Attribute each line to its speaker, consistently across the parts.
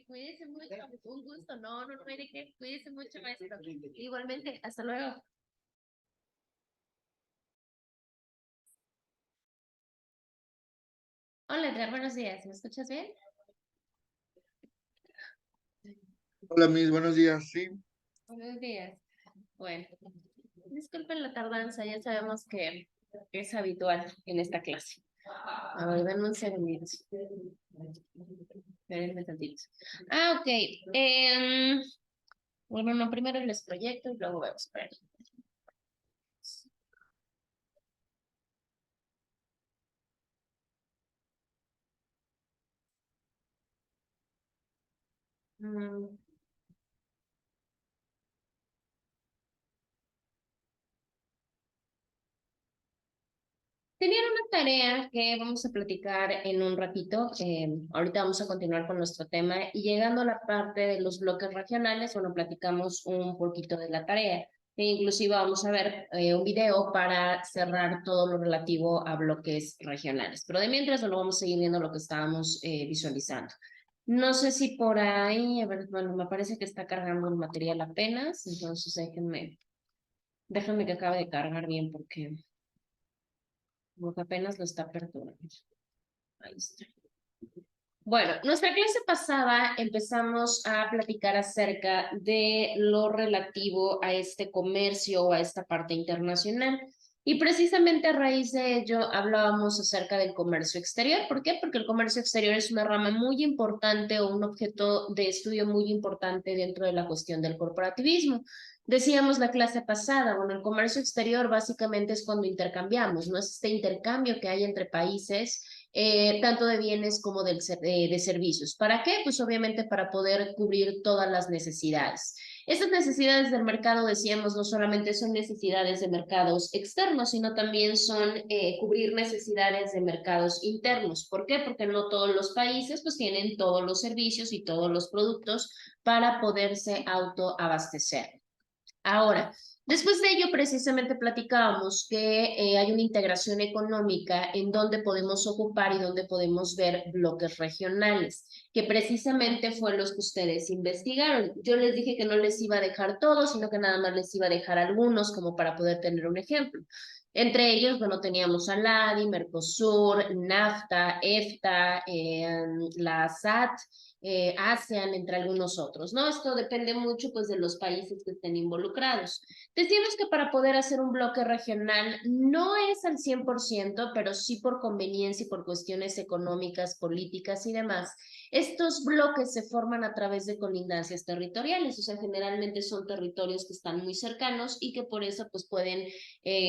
Speaker 1: Cuídese mucho, un gusto, no hay de qué, cuídese mucho, maestro. Igualmente, hasta luego. Hola, Edgar, buenos días, ¿me escuchas bien?
Speaker 2: Hola, mis buenos días. Sí,
Speaker 1: Buenos días. Bueno, disculpen la tardanza, ya sabemos que es habitual en esta clase. A ver, denme un segundito. Espérenme tantito. Ok. Bueno, no, primero les proyecto y luego vemos. Esperen. Mm, Tenían una tarea que vamos a platicar en un ratito. Ahorita vamos a continuar con nuestro tema y llegando a la parte de los bloques regionales, bueno, platicamos un poquito de la tarea. E inclusive vamos a ver un video para cerrar todo lo relativo a bloques regionales. Pero de mientras, bueno, vamos a seguir viendo lo que estábamos visualizando. No sé si por ahí, a ver, bueno, me parece que está cargando el material apenas, entonces déjenme que acabe de cargar bien porque apenas lo está aperturando. Ahí está. Bueno, nuestra clase pasada empezamos a platicar acerca de lo relativo a este comercio o a esta parte internacional. Y precisamente a raíz de ello hablábamos acerca del comercio exterior. ¿Por qué? Porque el comercio exterior es una rama muy importante o un objeto de estudio muy importante dentro de la cuestión del corporativismo. Decíamos la clase pasada, bueno, el comercio exterior básicamente es cuando intercambiamos, ¿no? Es este intercambio que hay entre países tanto de bienes como de servicios. ¿Para qué? Pues obviamente para poder cubrir todas las necesidades. Estas necesidades del mercado, decíamos, no solamente son necesidades de mercados externos, sino también son cubrir necesidades de mercados internos. ¿Por qué? Porque no todos los países pues tienen todos los servicios y todos los productos para poderse autoabastecer. Ahora, después de ello, precisamente platicábamos que hay una integración económica en donde podemos ocupar y donde podemos ver bloques regionales, que precisamente fue los que ustedes investigaron. Yo les dije que no les iba a dejar todos, sino que nada más les iba a dejar algunos como para poder tener un ejemplo. Entre ellos, bueno, teníamos a LADI, Mercosur, NAFTA, EFTA, la SAT, ASEAN, entre algunos otros, ¿no? Esto depende mucho, pues, de los países que estén involucrados. Decimos que para poder hacer un bloque regional no es al 100%, pero sí por conveniencia y por cuestiones económicas, políticas y demás. Estos bloques se forman a través de colindancias territoriales, o sea, generalmente son territorios que están muy cercanos y que por eso, pues, pueden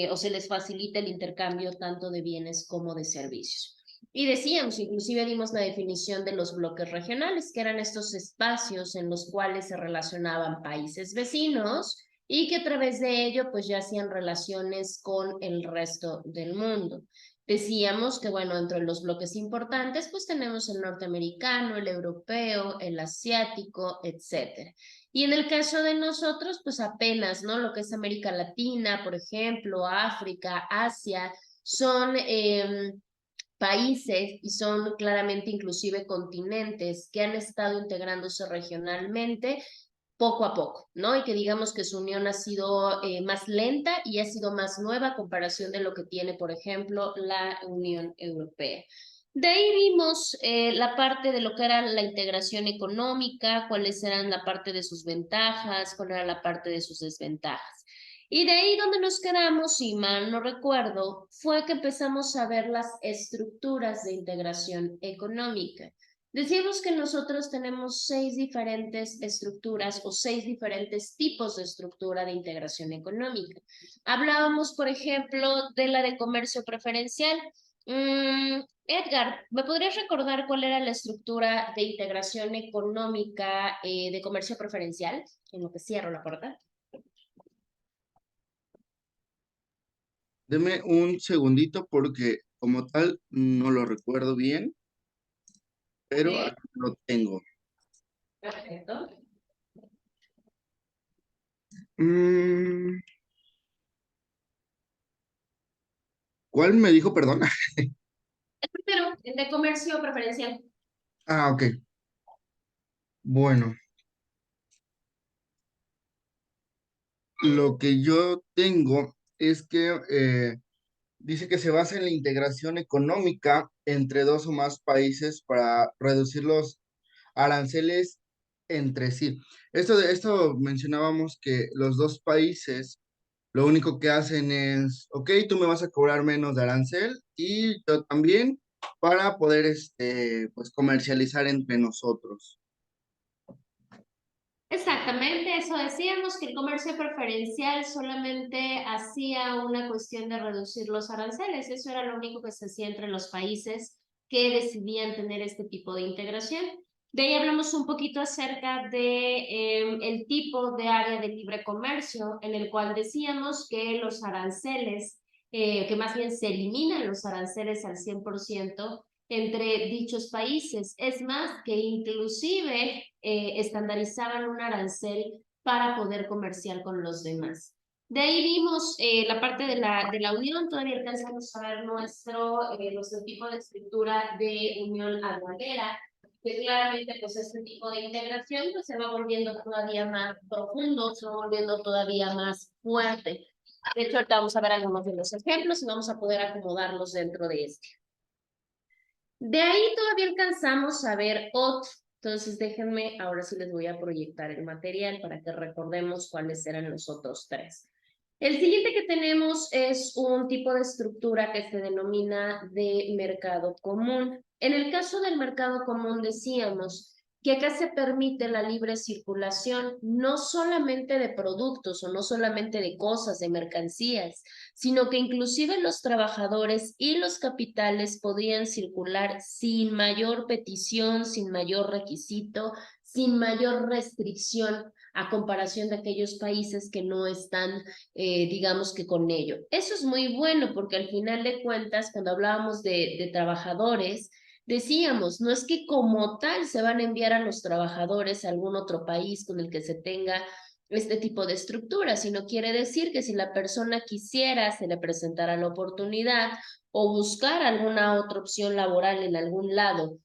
Speaker 1: o se les facilita el intercambio tanto de bienes como de servicios. Y decíamos, inclusive dimos la definición de los bloques regionales, que eran estos espacios en los cuales se relacionaban países vecinos y que a través de ello pues ya hacían relaciones con el resto del mundo. Decíamos que, bueno, entre los bloques importantes pues tenemos el norteamericano, el europeo, el asiático, etcétera. Y en el caso de nosotros, pues apenas, ¿no? Lo que es América Latina, por ejemplo, África, Asia, son países y son claramente inclusive continentes que han estado integrándose regionalmente poco a poco, ¿no? Y que digamos que su unión ha sido más lenta y ha sido más nueva a comparación de lo que tiene, por ejemplo, la Unión Europea. De ahí vimos la parte de lo que era la integración económica, cuáles eran la parte de sus ventajas, cuál era la parte de sus desventajas. Y de ahí donde nos quedamos, si mal no recuerdo, fue que empezamos a ver las estructuras de integración económica. Decimos que nosotros tenemos 6 diferentes estructuras o 6 diferentes tipos de estructura de integración económica. Hablábamos, por ejemplo, de la de comercio preferencial. Edgar, ¿me podrías recordar cuál era la estructura de integración económica de comercio preferencial? En lo que cierro la puerta.
Speaker 2: deme un segundito porque como tal no lo recuerdo bien, pero
Speaker 1: Sí,
Speaker 2: aquí lo tengo.
Speaker 1: perfecto.
Speaker 2: Mm, ¿Cuál me dijo, perdón?
Speaker 1: Pero el de comercio preferencial.
Speaker 2: Ah, ok. Bueno, lo que yo tengo es que dice que se basa en la integración económica entre dos o más países para reducir los aranceles entre sí. Esto mencionábamos que los dos países lo único que hacen es, ok, tú me vas a cobrar menos de arancel y yo también para poder, pues, comercializar entre nosotros.
Speaker 1: Exactamente, eso decíamos que el comercio preferencial solamente hacía una cuestión de reducir los aranceles, eso era lo único que se hacía entre los países que decidían tener este tipo de integración. De ahí hablamos un poquito acerca de el tipo de área de libre comercio, en el cual decíamos que los aranceles, que más bien se eliminan los aranceles al 100% entre dichos países. Es más, que inclusive estandarizaban un arancel para poder comerciar con los demás. De ahí vimos la parte de la unión, todavía alcanzamos a ver nuestro tipo de estructura de unión aduanera, que claramente pues este tipo de integración pues, se va volviendo todavía más profundo, se va volviendo todavía más fuerte. De hecho, ahorita vamos a ver algunos de los ejemplos y vamos a poder acomodarlos dentro de este. De ahí todavía alcanzamos a ver otro. Entonces déjenme, ahora sí les voy a proyectar el material para que recordemos cuáles eran los otros tres. El siguiente que tenemos es un tipo de estructura que se denomina de mercado común. En el caso del mercado común decíamos que acá se permite la libre circulación no solamente de productos o no solamente de cosas, de mercancías, sino que inclusive los trabajadores y los capitales podrían circular sin mayor petición, sin mayor requisito, sin mayor restricción a comparación de aquellos países que no están, digamos que con ello. Eso es muy bueno porque al final de cuentas, cuando hablábamos de trabajadores, decíamos, no es que como tal se van a enviar a los trabajadores a algún otro país con el que se tenga este tipo de estructura, sino quiere decir que si la persona quisiera, se le presentara la oportunidad o buscar alguna otra opción laboral en algún lado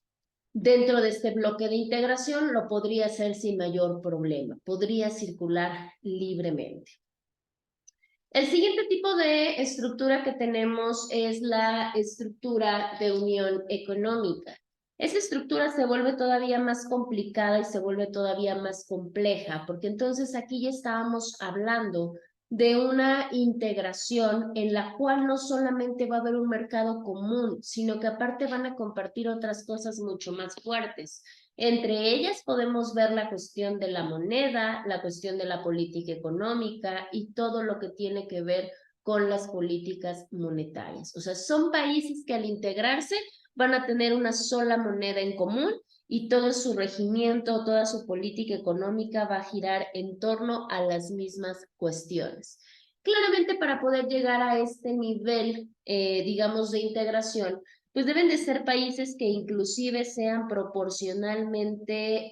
Speaker 1: dentro de este bloque de integración, lo podría hacer sin mayor problema, podría circular libremente. El siguiente tipo de estructura que tenemos es la estructura de unión económica. Esa estructura se vuelve todavía más complicada y se vuelve todavía más compleja, porque entonces aquí ya estábamos hablando de una integración en la cual no solamente va a haber un mercado común, sino que aparte van a compartir otras cosas mucho más fuertes. Entre ellas podemos ver la cuestión de la moneda, la cuestión de la política económica y todo lo que tiene que ver con las políticas monetarias. O sea, son países que al integrarse van a tener una sola moneda en común y todo su regimiento, toda su política económica va a girar en torno a las mismas cuestiones. Claramente para poder llegar a este nivel, digamos, de integración, pues deben de ser países que inclusive sean proporcionalmente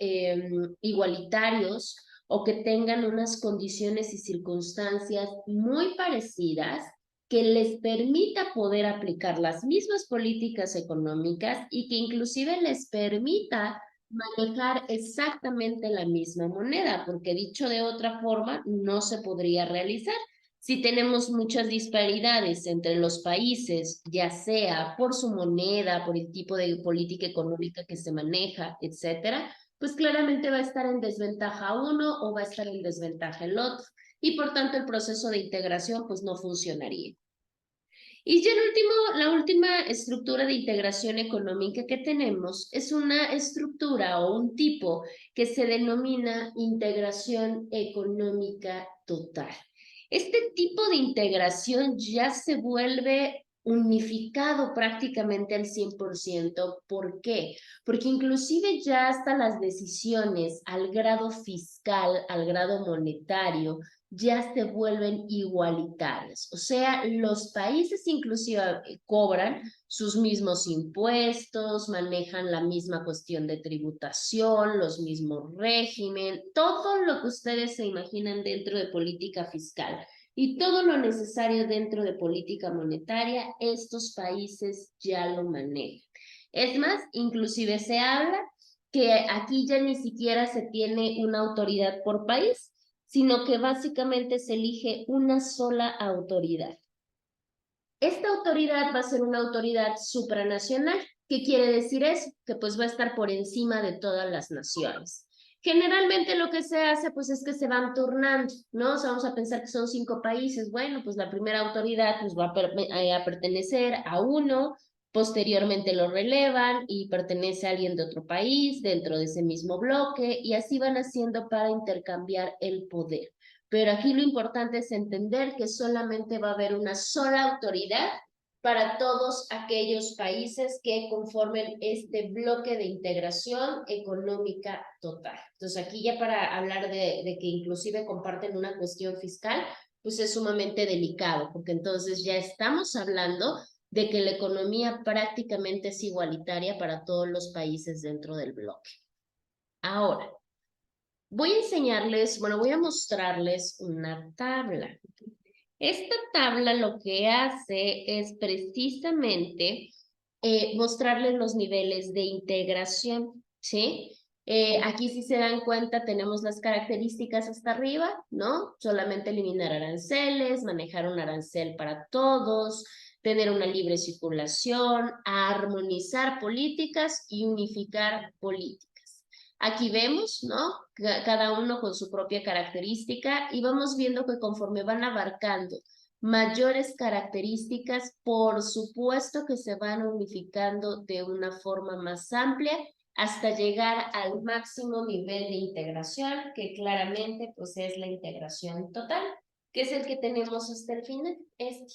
Speaker 1: igualitarios o que tengan unas condiciones y circunstancias muy parecidas que les permita poder aplicar las mismas políticas económicas y que inclusive les permita manejar exactamente la misma moneda, porque dicho de otra forma no se podría realizar. Si tenemos muchas disparidades entre los países, ya sea por su moneda, por el tipo de política económica que se maneja, etcétera, pues claramente va a estar en desventaja uno o va a estar en desventaja el otro. Y por tanto el proceso de integración pues no funcionaría. Y ya la última estructura de integración económica que tenemos es una estructura o un tipo que se denomina integración económica total. Este tipo de integración ya se vuelve unificado prácticamente al 100%. ¿Por qué? Porque inclusive ya hasta las decisiones al grado fiscal, al grado monetario, ya se vuelven igualitarias. O sea, los países inclusive cobran sus mismos impuestos, manejan la misma cuestión de tributación, los mismos régimen, todo lo que ustedes se imaginan dentro de política fiscal y todo lo necesario dentro de política monetaria, estos países ya lo manejan. Es más, inclusive se habla que aquí ya ni siquiera se tiene una autoridad por país, sino que básicamente se elige una sola autoridad. Esta autoridad va a ser una autoridad supranacional. ¿Qué quiere decir eso? Que pues va a estar por encima de todas las naciones. Generalmente lo que se hace pues es que se van turnando, ¿no? O sea, vamos a pensar que son 5 países. Bueno, pues la primera autoridad pues va a pertenecer a uno, posteriormente lo relevan y pertenece a alguien de otro país dentro de ese mismo bloque y así van haciendo para intercambiar el poder. Pero aquí lo importante es entender que solamente va a haber una sola autoridad para todos aquellos países que conformen este bloque de integración económica total. Entonces aquí ya para hablar de que inclusive comparten una cuestión fiscal, pues es sumamente delicado, porque entonces ya estamos hablando de que la economía prácticamente es igualitaria para todos los países dentro del bloque. Ahora, voy a enseñarles, bueno, voy a mostrarles una tabla. Esta tabla lo que hace es precisamente mostrarles los niveles de integración, ¿sí? Aquí si se dan cuenta tenemos las características hasta arriba, ¿no? Solamente eliminar aranceles, manejar un arancel para todos, tener una libre circulación, armonizar políticas y unificar políticas. Aquí vemos, ¿no? Cada uno con su propia característica y vamos viendo que conforme van abarcando mayores características, por supuesto que se van unificando de una forma más amplia hasta llegar al máximo nivel de integración, que claramente pues es la integración total, que es el que tenemos hasta el final, este.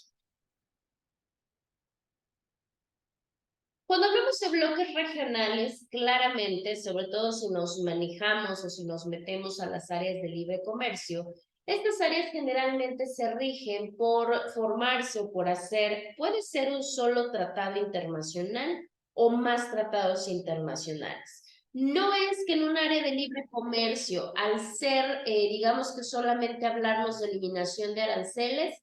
Speaker 1: Cuando hablamos de bloques regionales, claramente, sobre todo si nos manejamos o si nos metemos a las áreas de libre comercio, estas áreas generalmente se rigen por formarse o por hacer, puede ser un solo tratado internacional o más tratados internacionales. No es que en un área de libre comercio, al ser, digamos que solamente hablarnos de eliminación de aranceles,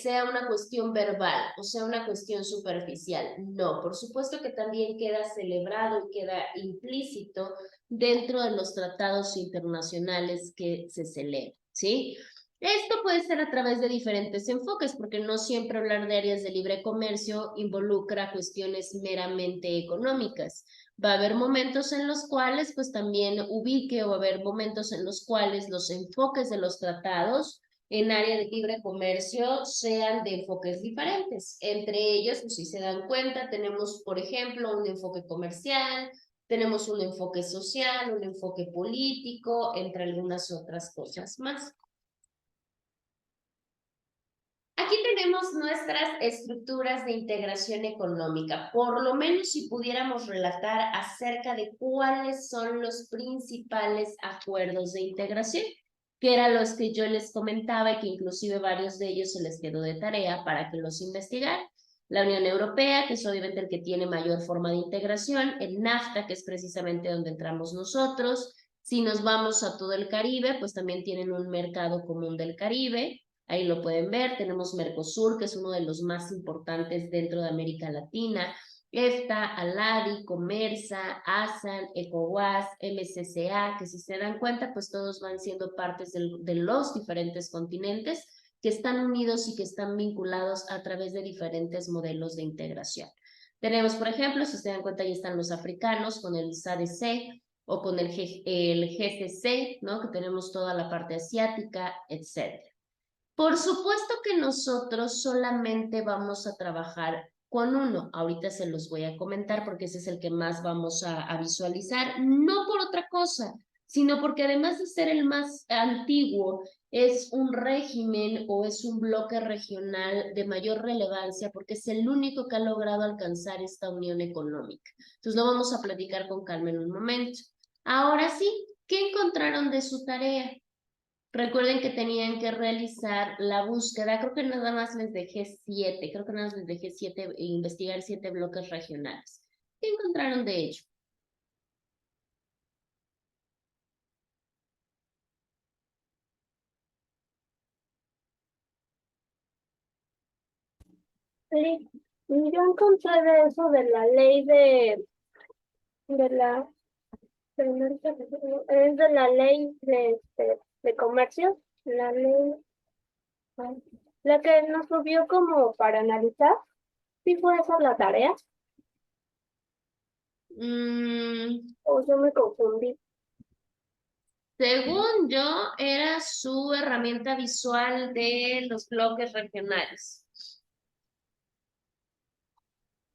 Speaker 1: sea una cuestión verbal o sea una cuestión superficial. No, por supuesto que también queda celebrado y queda implícito dentro de los tratados internacionales que se celebran, ¿sí? Esto puede ser a través de diferentes enfoques, porque no siempre hablar de áreas de libre comercio involucra cuestiones meramente económicas. Va a haber momentos en los cuales pues también ubique o va a haber momentos en los cuales los enfoques de los tratados en área de libre comercio sean de enfoques diferentes. Entre ellos, pues si se dan cuenta, tenemos, por ejemplo, un enfoque comercial, tenemos un enfoque social, un enfoque político, entre algunas otras cosas más. Aquí tenemos nuestras estructuras de integración económica, por lo menos si pudiéramos relatar acerca de cuáles son los principales acuerdos de integración, que eran los que yo les comentaba y que inclusive varios de ellos se les quedó de tarea para que los investigaran. La Unión Europea, que es obviamente el que tiene mayor forma de integración, el NAFTA, que es precisamente donde entramos nosotros. Si nos vamos a todo el Caribe, pues también tienen un mercado común del Caribe. Ahí lo pueden ver, tenemos Mercosur, que es uno de los más importantes dentro de América Latina. EFTA, ALADI, Comersa, ASAN, ECOWAS, MCCA, que si se dan cuenta, pues todos van siendo partes de los diferentes continentes que están unidos y que están vinculados a través de diferentes modelos de integración. Tenemos, por ejemplo, si se dan cuenta, ahí están los africanos con el SADC o con el GCC, ¿no? Que tenemos toda la parte asiática, etc. Por supuesto que nosotros solamente vamos a trabajar con uno. Ahorita se los voy a comentar porque ese es el que más vamos a visualizar, no por otra cosa, sino porque además de ser el más antiguo, es un régimen o es un bloque regional de mayor relevancia porque es el único que ha logrado alcanzar esta unión económica. Entonces lo vamos a platicar con calma en un momento. Ahora sí, ¿qué encontraron de su tarea? Recuerden que tenían que realizar la búsqueda, creo que nada más les dejé 7, creo que nada más les dejé 7, investigar 7 bloques regionales. ¿Qué encontraron de ello?
Speaker 3: Sí, yo encontré de eso de la ley de la Es de la ley de comercio, la ley, ay, la que nos subió como para analizar. ¿Sí fue esa la tarea?
Speaker 1: Mm,
Speaker 3: ¿O yo me confundí?
Speaker 1: según yo, era su herramienta visual de los bloques regionales.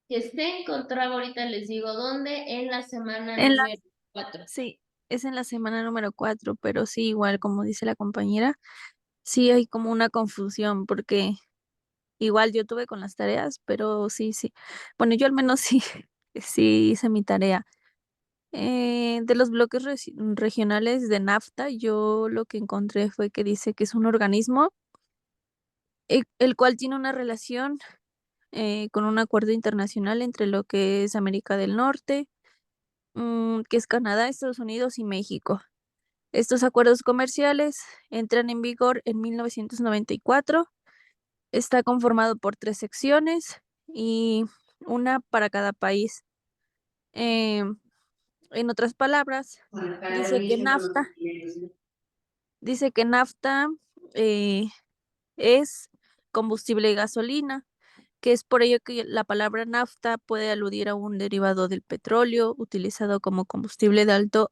Speaker 1: Que se encontraba ahorita, les digo, ¿dónde? En la semana
Speaker 4: En la
Speaker 1: número 4.
Speaker 4: Sí, es en la semana número 4, pero sí, igual como dice la compañera, sí hay como una confusión porque igual yo tuve con las tareas, pero sí, sí. Bueno, yo al menos sí, sí hice mi tarea. De los bloques regionales de NAFTA, yo lo que encontré fue que dice que es un organismo el cual tiene una relación con un acuerdo internacional entre lo que es América del Norte, que es Canadá, Estados Unidos y México. Estos acuerdos comerciales entran en vigor en 1994. Está conformado por 3 secciones y una para cada país. Em, en otras palabras, dice que NAFTA dice que NAFTA, eh, es combustible y gasolina, que es por ello que la palabra nafta puede aludir a un derivado del petróleo utilizado como combustible de alto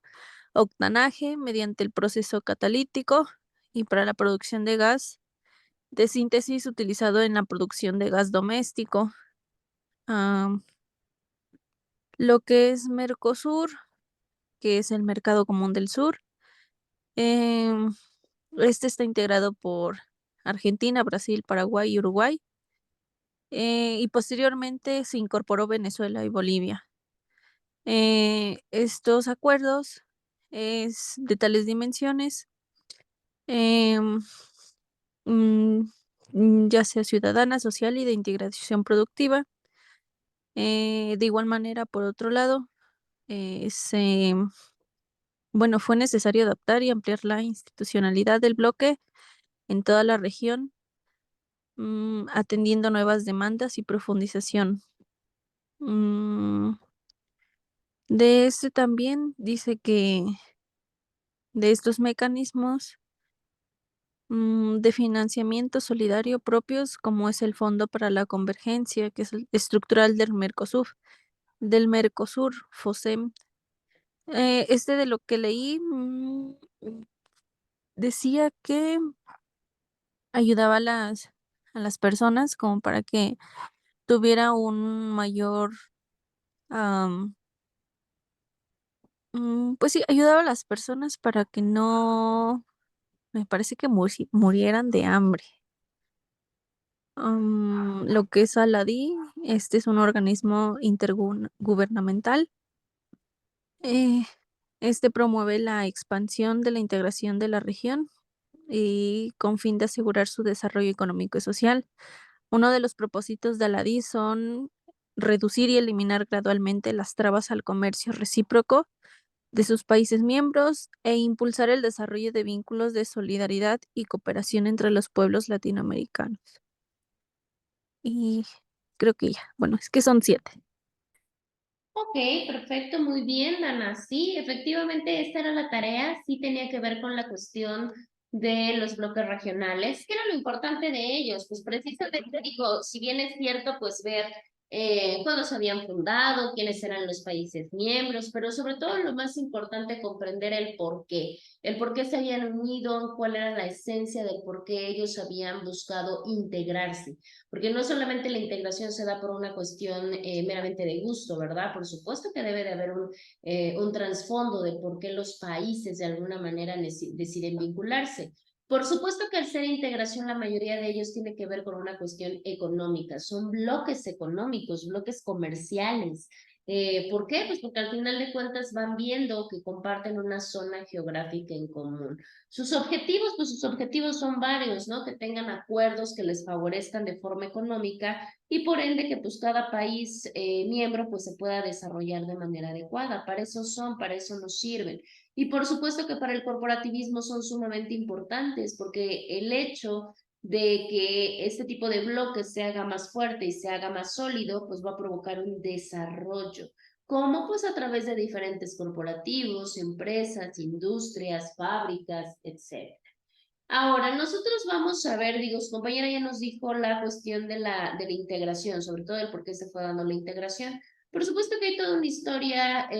Speaker 4: octanaje mediante el proceso catalítico y para la producción de gas de síntesis utilizado en la producción de gas doméstico. Am, lo que es Mercosur, que es el Mercado Común del Sur, em, este está integrado por Argentina, Brasil, Paraguay y Uruguay, y posteriormente se incorporó Venezuela y Bolivia. Estos acuerdos es de tales dimensiones, em, mm, ya sea ciudadana, social y de integración productiva. De igual manera, por otro lado, bueno, fue necesario adaptar y ampliar la institucionalidad del bloque en toda la región, atendiendo nuevas demandas y profundización. Mm, de este también dice que de estos mecanismos de financiamiento solidario propios, como es el Fondo para la Convergencia, que es el estructural del Mercosur, FOSEM. Este de lo que leí, decía que ayudaba a las personas como para que tuviera un mayor, am, pues sí, ayudaba a las personas para que no, me parece que murieran de hambre. Lo que es Aladí, este es un organismo intergubernamental. eh, este promueve la expansión de la integración de la región y con fin de asegurar su desarrollo económico y social. Uno de los propósitos de Aladí son reducir y eliminar gradualmente las trabas al comercio recíproco de sus países miembros e impulsar el desarrollo de vínculos de solidaridad y cooperación entre los pueblos latinoamericanos. Y creo que ya, bueno, es que son 7.
Speaker 1: Ok, perfecto, muy bien, Dana. Sí, efectivamente, esta era la tarea, sí tenía que ver con la cuestión de los bloques regionales. ¿Qué era lo importante de ellos? Pues precisamente digo, si bien es cierto, pues ver cuándo se habían fundado, quiénes eran los países miembros, pero sobre todo lo más importante, comprender el por qué se habían unido, cuál era la esencia del por qué ellos habían buscado integrarse. Porque no solamente la integración se da por una cuestión meramente de gusto, ¿verdad? Por supuesto que debe de haber un trasfondo de por qué los países de alguna manera deciden vincularse. Por supuesto que al ser integración, la mayoría de ellos tiene que ver con una cuestión económica. Son bloques económicos, bloques comerciales. ¿Por qué? Pues porque al final de cuentas van viendo que comparten una zona geográfica en común. Sus objetivos, pues sus objetivos son varios, ¿no? Que tengan acuerdos que les favorezcan de forma económica y por ende que pues cada país miembro pues se pueda desarrollar de manera adecuada. Para eso son, para eso nos sirven. Y por supuesto que para el corporativismo son sumamente importantes porque el hecho de que este tipo de bloques se haga más fuerte y se haga más sólido, pues va a provocar un desarrollo. ¿Cómo? Pues a través de diferentes corporativos, empresas, industrias, fábricas, etc. Ahora, nosotros vamos a ver, digo, su compañera ya nos dijo la cuestión de la integración, sobre todo el por qué se fue dando la integración. Por supuesto que hay toda una historia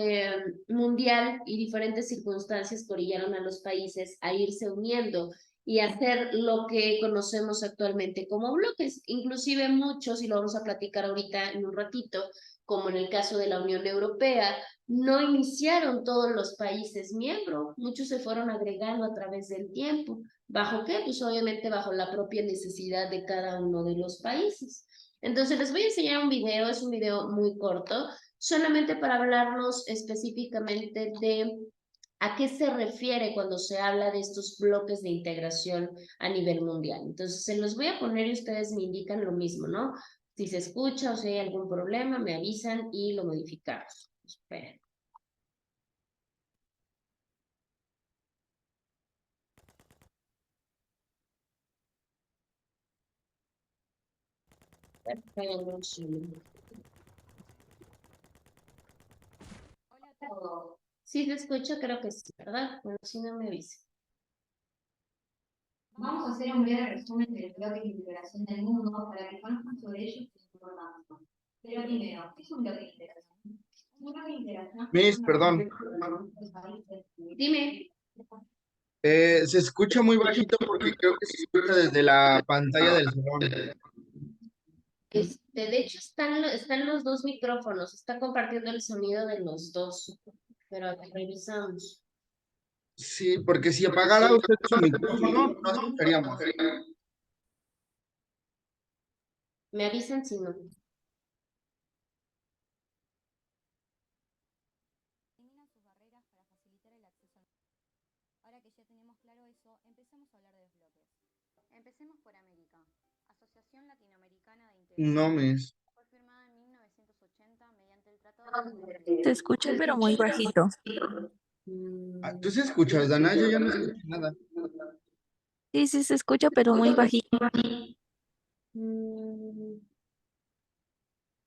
Speaker 1: mundial y diferentes circunstancias que orillaron a los países a irse uniendo y hacer lo que conocemos actualmente como bloques. Inclusive muchos, y lo vamos a platicar ahorita en un ratito, como en el caso de la Unión Europea, no iniciaron todos los países miembros, muchos se fueron agregando a través del tiempo. ¿Bajo qué? Pues obviamente bajo la propia necesidad de cada uno de los países. Entonces les voy a enseñar un video, es un video muy corto, solamente para hablarnos específicamente de a qué se refiere cuando se habla de estos bloques de integración a nivel mundial. Entonces se los voy a poner y ustedes me indican lo mismo, ¿no? Si se escucha o si hay algún problema, me avisan y lo modificamos. Esperen. Esperen un segundo. Hola a todos. Sí se escucha, creo que sí, ¿verdad? Bueno, si no me avisa.
Speaker 5: Vamos a hacer un breve resumen del bloque de integración del mundo para que conozcan sobre ellos y su importancia. Pero primero, ¿qué es un bloque de integración? Un bloque de integración es
Speaker 2: Miss,
Speaker 5: una
Speaker 2: perdón.
Speaker 5: organización de países.
Speaker 1: Dime.
Speaker 2: Se escucha muy bajito porque creo que se escucha desde la pantalla del salón.
Speaker 1: De hecho, están los dos micrófonos, está compartiendo el sonido de los dos, pero aquí revisamos.
Speaker 2: Sí, porque si apagara usted su micrófono, no escucharíamos.
Speaker 1: Me avisan si no.
Speaker 5: Eliminan sus barreras para facilitar el acceso al mundo. Ahora que ya tenemos claro eso, empecemos a hablar de los bloques. Empecemos por América. Asociación Latinoamericana de
Speaker 2: No,
Speaker 5: Integración.
Speaker 2: Miss.
Speaker 5: Fue firmada en 1980 mediante el Tratado de Montevideo.
Speaker 4: Se escucha, pero muy bajito.
Speaker 2: ¿Tú se escuchas, Dana? Yo ya no escucho nada.
Speaker 4: Sí, sí, se escucha, pero muy bajito.
Speaker 1: Mm,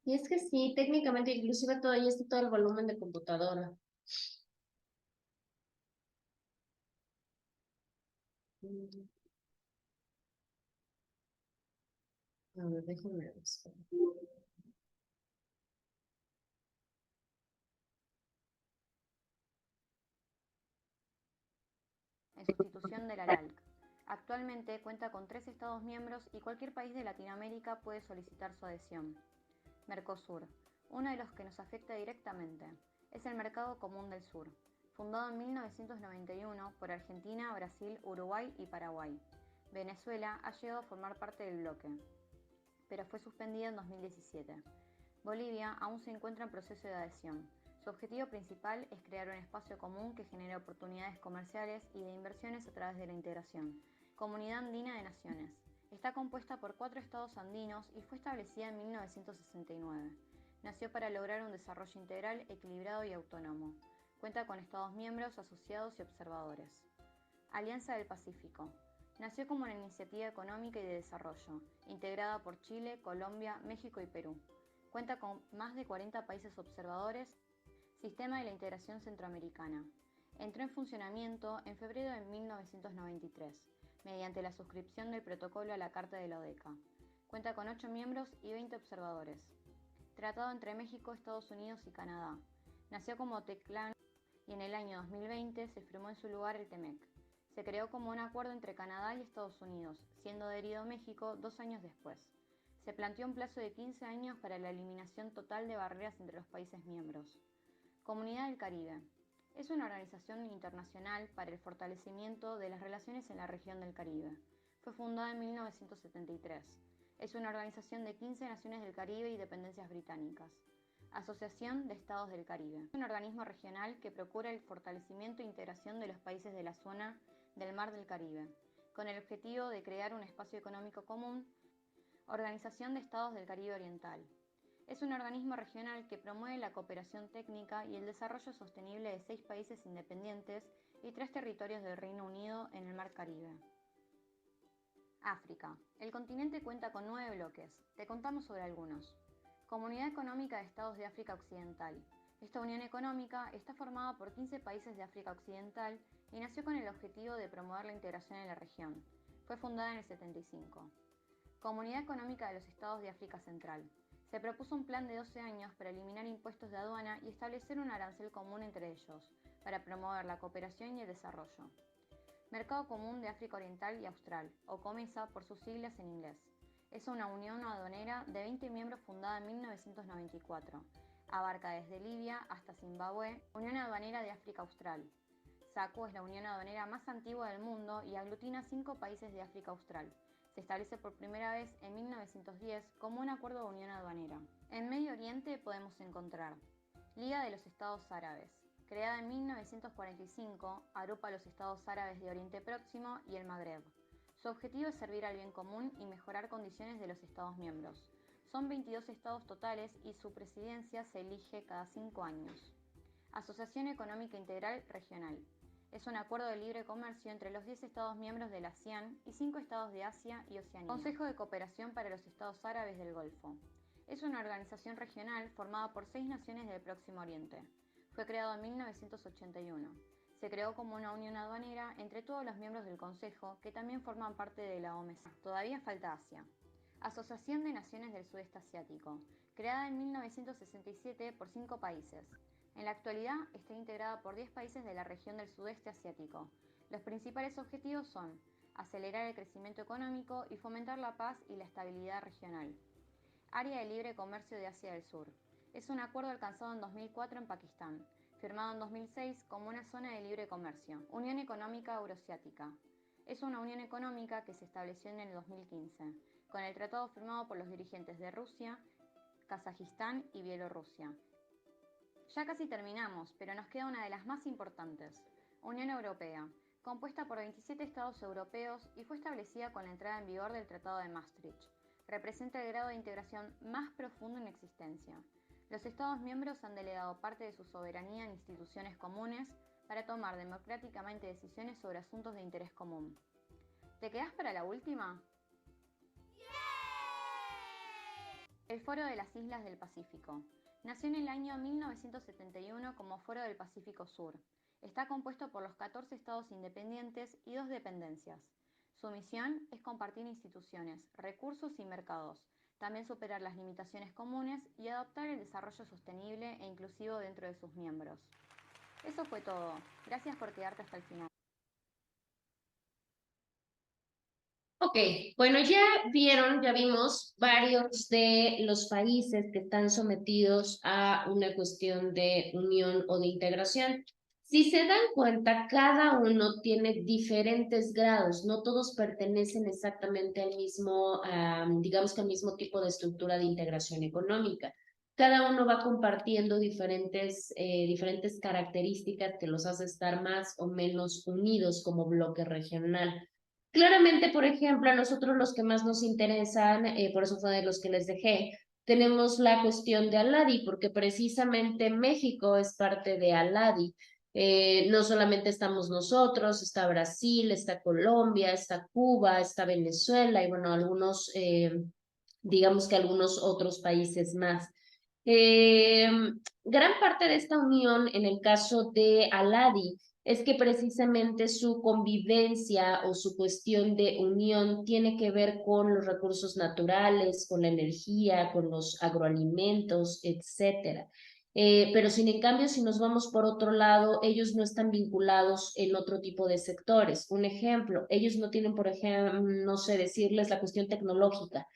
Speaker 1: Y es que sí, técnicamente, inclusive todavía está todo el volumen de computadora. Mm, A ver, déjame ver. Espera.
Speaker 5: En sustitución de la LALC. Actualmente cuenta con 3 Estados miembros y cualquier país de Latinoamérica puede solicitar su adhesión. Mercosur, uno de los que nos afecta directamente, es el Mercado Común del Sur, fundado en 1991 por Argentina, Brasil, Uruguay y Paraguay. Venezuela ha llegado a formar parte del bloque, pero fue suspendida en 2017. Bolivia aún se encuentra en proceso de adhesión. Su objetivo principal es crear un espacio común que genere oportunidades comerciales y de inversiones a través de la integración. Comunidad Andina de Naciones. Está compuesta por 4 estados andinos y fue establecida en 1969. Nació para lograr un desarrollo integral, equilibrado y autónomo. Cuenta con estados miembros, asociados y observadores. Alianza del Pacífico. Nació como una iniciativa económica y de desarrollo, integrada por Chile, Colombia, México y Perú. Cuenta con más de 40 países observadores. Sistema de la Integración Centroamericana. Entró en funcionamiento en febrero de 1993, mediante la suscripción del protocolo a la Carta de la ODECA. Cuenta con 8 miembros y 20 observadores. Tratado entre México, Estados Unidos y Canadá. Nació como TECLAN y en el año 2020 se firmó en su lugar el TEMEC. Se creó como un acuerdo entre Canadá y Estados Unidos, siendo adherido México 2 años después. Se planteó un plazo de 15 años para la eliminación total de barreras entre los países miembros. Comunidad del Caribe. Es una organización internacional para el fortalecimiento de las relaciones en la región del Caribe. Fue fundada en 1973. Es una organización de 15 naciones del Caribe y dependencias británicas. Asociación de Estados del Caribe. Es un organismo regional que procura el fortalecimiento e integración de los países de la zona del Mar del Caribe, con el objetivo de crear un espacio económico común. Organización de Estados del Caribe Oriental. Es un organismo regional que promueve la cooperación técnica y el desarrollo sostenible de 6 países independientes y 3 territorios del Reino Unido en el Mar Caribe. África. El continente cuenta con 9 bloques. Te contamos sobre algunos. Comunidad Económica de Estados de África Occidental. Esta unión económica está formada por 15 países de África Occidental y nació con el objetivo de promover la integración en la región. Fue fundada en el 75. Comunidad Económica de los Estados de África Central. Se propuso un plan de 12 años para eliminar impuestos de aduana y establecer un arancel común entre ellos, para promover la cooperación y el desarrollo. Mercado Común de África Oriental y Austral, o COMESA por sus siglas en inglés. Es una unión aduanera de 20 miembros fundada en 1994. Abarca desde Libia hasta Zimbabue, Unión Aduanera de África Austral. SACU es la unión aduanera más antigua del mundo y aglutina 5 países de África Austral. Se establece por primera vez en 1910 como un acuerdo de unión aduanera. En Medio Oriente podemos encontrar Liga de los Estados Árabes. Creada en 1945, agrupa los Estados Árabes de Oriente Próximo y el Magreb. Su objetivo es servir al bien común y mejorar condiciones de los Estados miembros. Son 22 estados totales y su presidencia se elige cada 5 años. Asociación Económica Integral Regional. Es un acuerdo de libre comercio entre los 10 estados miembros de la ASEAN y 5 estados de Asia y Oceanía. Consejo de Cooperación para los Estados Árabes del Golfo. Es una organización regional formada por 6 naciones del Próximo Oriente. Fue creado en 1981. Se creó como una unión aduanera entre todos los miembros del Consejo, que también forman parte de la OMC. Todavía falta Asia. Asociación de Naciones del Sudeste Asiático. Creada en 1967 por 5 países. En la actualidad está integrada por 10 países de la región del Sudeste Asiático. Los principales objetivos son acelerar el crecimiento económico y fomentar la paz y la estabilidad regional. Área de Libre Comercio de Asia del Sur. Es un acuerdo alcanzado en 2004 en Pakistán, firmado en 2006 como una zona de libre comercio. Unión Económica Euroasiática. Es una unión económica que se estableció en el 2015, con el tratado firmado por los dirigentes de Rusia, Kazajistán y Bielorrusia. Ya casi terminamos, pero nos queda una de las más importantes, Unión Europea, compuesta por 27 estados europeos y fue establecida con la entrada en vigor del Tratado de Maastricht. Representa el grado de integración más profundo en existencia. Los estados miembros han delegado parte de su soberanía en instituciones comunes para tomar democráticamente decisiones sobre asuntos de interés común. ¿Te quedás para la última? El Foro de las Islas del Pacífico. Nació en el año 1971 como Foro del Pacífico Sur. Está compuesto por los 14 estados independientes y 2 dependencias. Su misión es compartir instituciones, recursos y mercados, también superar las limitaciones comunes y adoptar el desarrollo sostenible e inclusivo dentro de sus miembros. Eso fue todo. Gracias por quedarte hasta el final.
Speaker 1: Ok, bueno, ya vimos varios de los países que están sometidos a una cuestión de unión o de integración. Si se dan cuenta, cada uno tiene diferentes grados, no todos pertenecen exactamente al mismo, digamos que al mismo tipo de estructura de integración económica. Cada uno va compartiendo diferentes características que los hace estar más o menos unidos como bloque regional. Claramente, por ejemplo, a nosotros los que más nos interesan, por eso fue de los que les dejé, tenemos la cuestión de Aladi, porque precisamente México es parte de Aladi. No solamente estamos nosotros, está Brasil, está Colombia, está Cuba, está Venezuela y bueno, digamos que algunos otros países más. Gran parte de esta unión, en el caso de Aladi, es que precisamente su convivencia o su cuestión de unión tiene que ver con los recursos naturales, con la energía, con los agroalimentos, etcétera. Pero sin en cambio, si nos vamos por otro lado, ellos no están vinculados en otro tipo de sectores. Un ejemplo, ellos no tienen, por ejemplo, no sé decirles la cuestión tecnológica.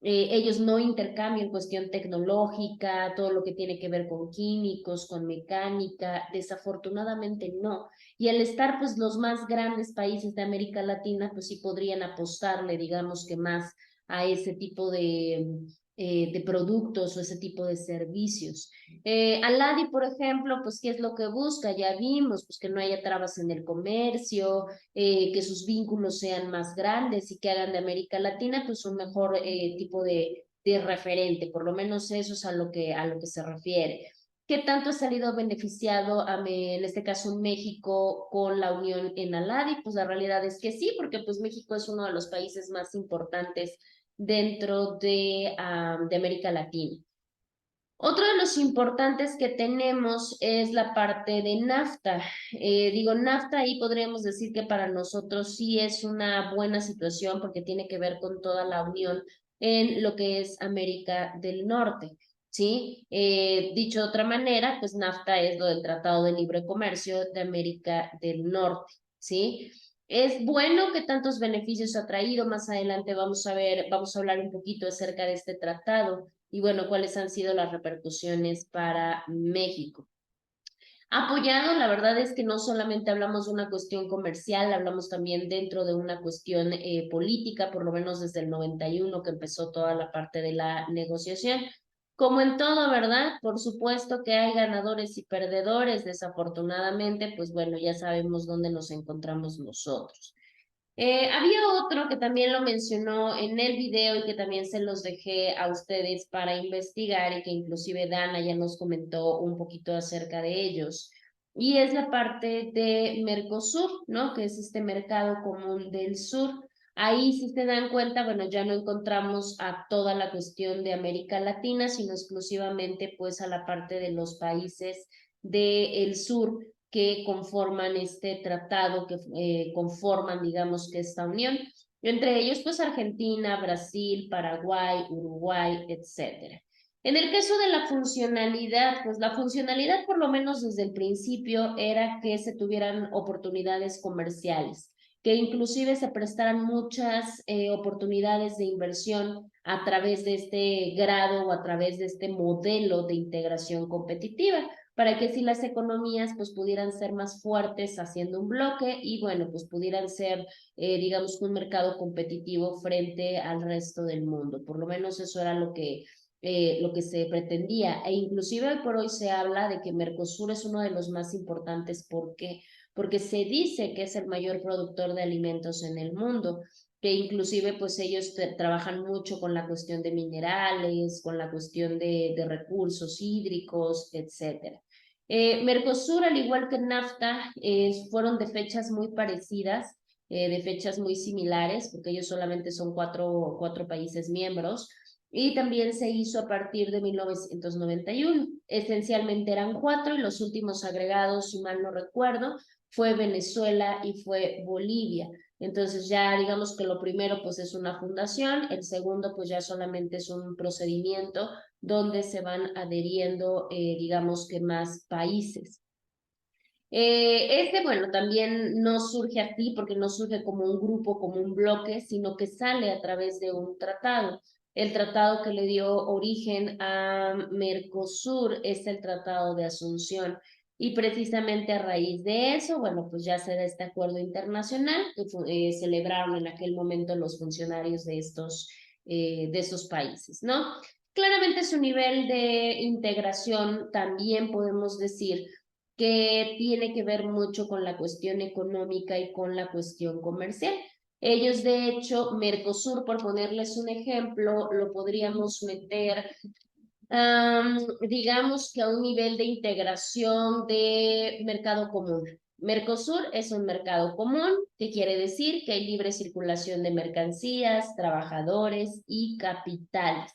Speaker 1: Ellos no intercambian cuestión tecnológica, todo lo que tiene que ver con químicos, con mecánica, desafortunadamente no. Y al estar pues los más grandes países de América Latina, pues sí podrían apostarle, digamos que más a ese tipo de productos o ese tipo de servicios. Aladi, por ejemplo, pues ¿qué es lo que busca? Ya vimos, pues que no haya trabas en el comercio, que sus vínculos sean más grandes y que hagan de América Latina pues un mejor tipo de referente, por lo menos eso es a lo que se refiere. ¿Qué tanto ha salido beneficiado, en este caso México, con la unión en Aladi? Pues la realidad es que sí, porque pues México es uno de los países más importantes dentro de América Latina. Otro de los importantes que tenemos es la parte de NAFTA. Digo, NAFTA ahí podríamos decir que para nosotros sí es una buena situación porque tiene que ver con toda la unión en lo que es América del Norte, ¿sí? Dicho de otra manera, pues NAFTA es lo del Tratado de Libre Comercio de América del Norte, ¿sí? Es bueno que tantos beneficios ha traído. Más adelante vamos a ver, vamos a hablar un poquito acerca de este tratado y bueno, cuáles han sido las repercusiones para México. Apoyado, la verdad es que no solamente hablamos de una cuestión comercial, hablamos también dentro de una cuestión política, por lo menos desde el 91 que empezó toda la parte de la negociación. Como en todo, ¿verdad? Por supuesto que hay ganadores y perdedores, desafortunadamente, pues bueno, ya sabemos dónde nos encontramos nosotros. Había otro que también lo mencionó en el video y que también se los dejé a ustedes para investigar y que inclusive Dana ya nos comentó un poquito acerca de ellos. Y es la parte de Mercosur, ¿no? Que es este mercado común del sur. Ahí, si se dan cuenta, bueno, ya no encontramos a toda la cuestión de América Latina, sino exclusivamente pues a la parte de los países del sur que conforman este tratado, que conforman, digamos, que esta unión. Entre ellos, pues Argentina, Brasil, Paraguay, Uruguay, etcétera. En el caso de la funcionalidad, pues la funcionalidad, por lo menos desde el principio, era que se tuvieran oportunidades comerciales, que inclusive se prestaran muchas oportunidades de inversión a través de este grado o a través de este modelo de integración competitiva para que si las economías pues pudieran ser más fuertes haciendo un bloque y bueno, pues pudieran ser, digamos, un mercado competitivo frente al resto del mundo. Por lo menos eso era lo que se pretendía. E inclusive hoy por hoy se habla de que Mercosur es uno de los más importantes. ¿Por qué? Porque se dice que es el mayor productor de alimentos en el mundo, que inclusive pues ellos trabajan mucho con la cuestión de minerales, con la cuestión de recursos hídricos, etcétera. Mercosur, al igual que NAFTA, fueron de fechas muy parecidas, de fechas muy similares, porque ellos solamente son cuatro países miembros, y también se hizo a partir de 1991. Esencialmente eran cuatro y los últimos agregados, si mal no recuerdo, fue Venezuela y fue Bolivia. Entonces ya digamos que lo primero pues es una fundación, el segundo pues ya solamente es un procedimiento donde se van adheriendo, digamos que más países. Bueno, también no surge así porque no surge como un grupo, como un bloque, sino que sale a través de un tratado. El tratado que le dio origen a Mercosur es el Tratado de Asunción. Y precisamente a raíz de eso, bueno, pues ya se da este acuerdo internacional que celebraron en aquel momento los funcionarios de estos países, ¿no? Claramente su nivel de integración también podemos decir que tiene que ver mucho con la cuestión económica y con la cuestión comercial. Ellos, de hecho, Mercosur, por ponerles un ejemplo, lo podríamos meter, digamos que a un nivel de integración de mercado común. Mercosur es un mercado común, que quiere decir que hay libre circulación de mercancías, trabajadores y capitales.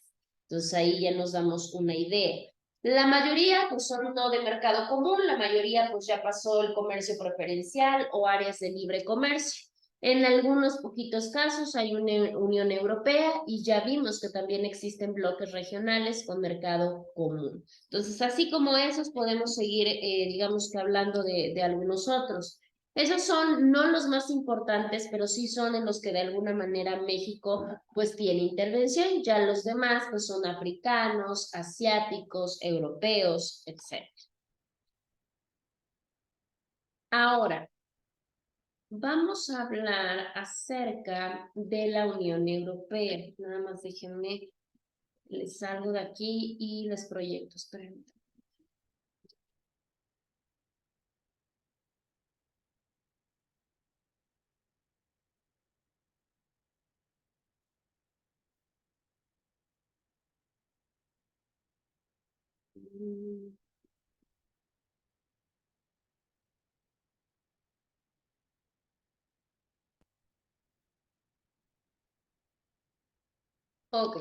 Speaker 1: Entonces ahí ya nos damos una idea. La mayoría pues son no de mercado común, la mayoría pues ya pasó el comercio preferencial o áreas de libre comercio. En algunos poquitos casos hay una Unión Europea y ya vimos que también existen bloques regionales con mercado común. Entonces, así como esos, podemos seguir, digamos que hablando de algunos otros. Esos son no los más importantes, pero sí son en los que de alguna manera México pues tiene intervención. Ya los demás pues son africanos, asiáticos, europeos, etc. Ahora, vamos a hablar acerca de la Unión Europea. Nada más déjenme, les salgo de aquí y les proyecto. Esperen. Ok.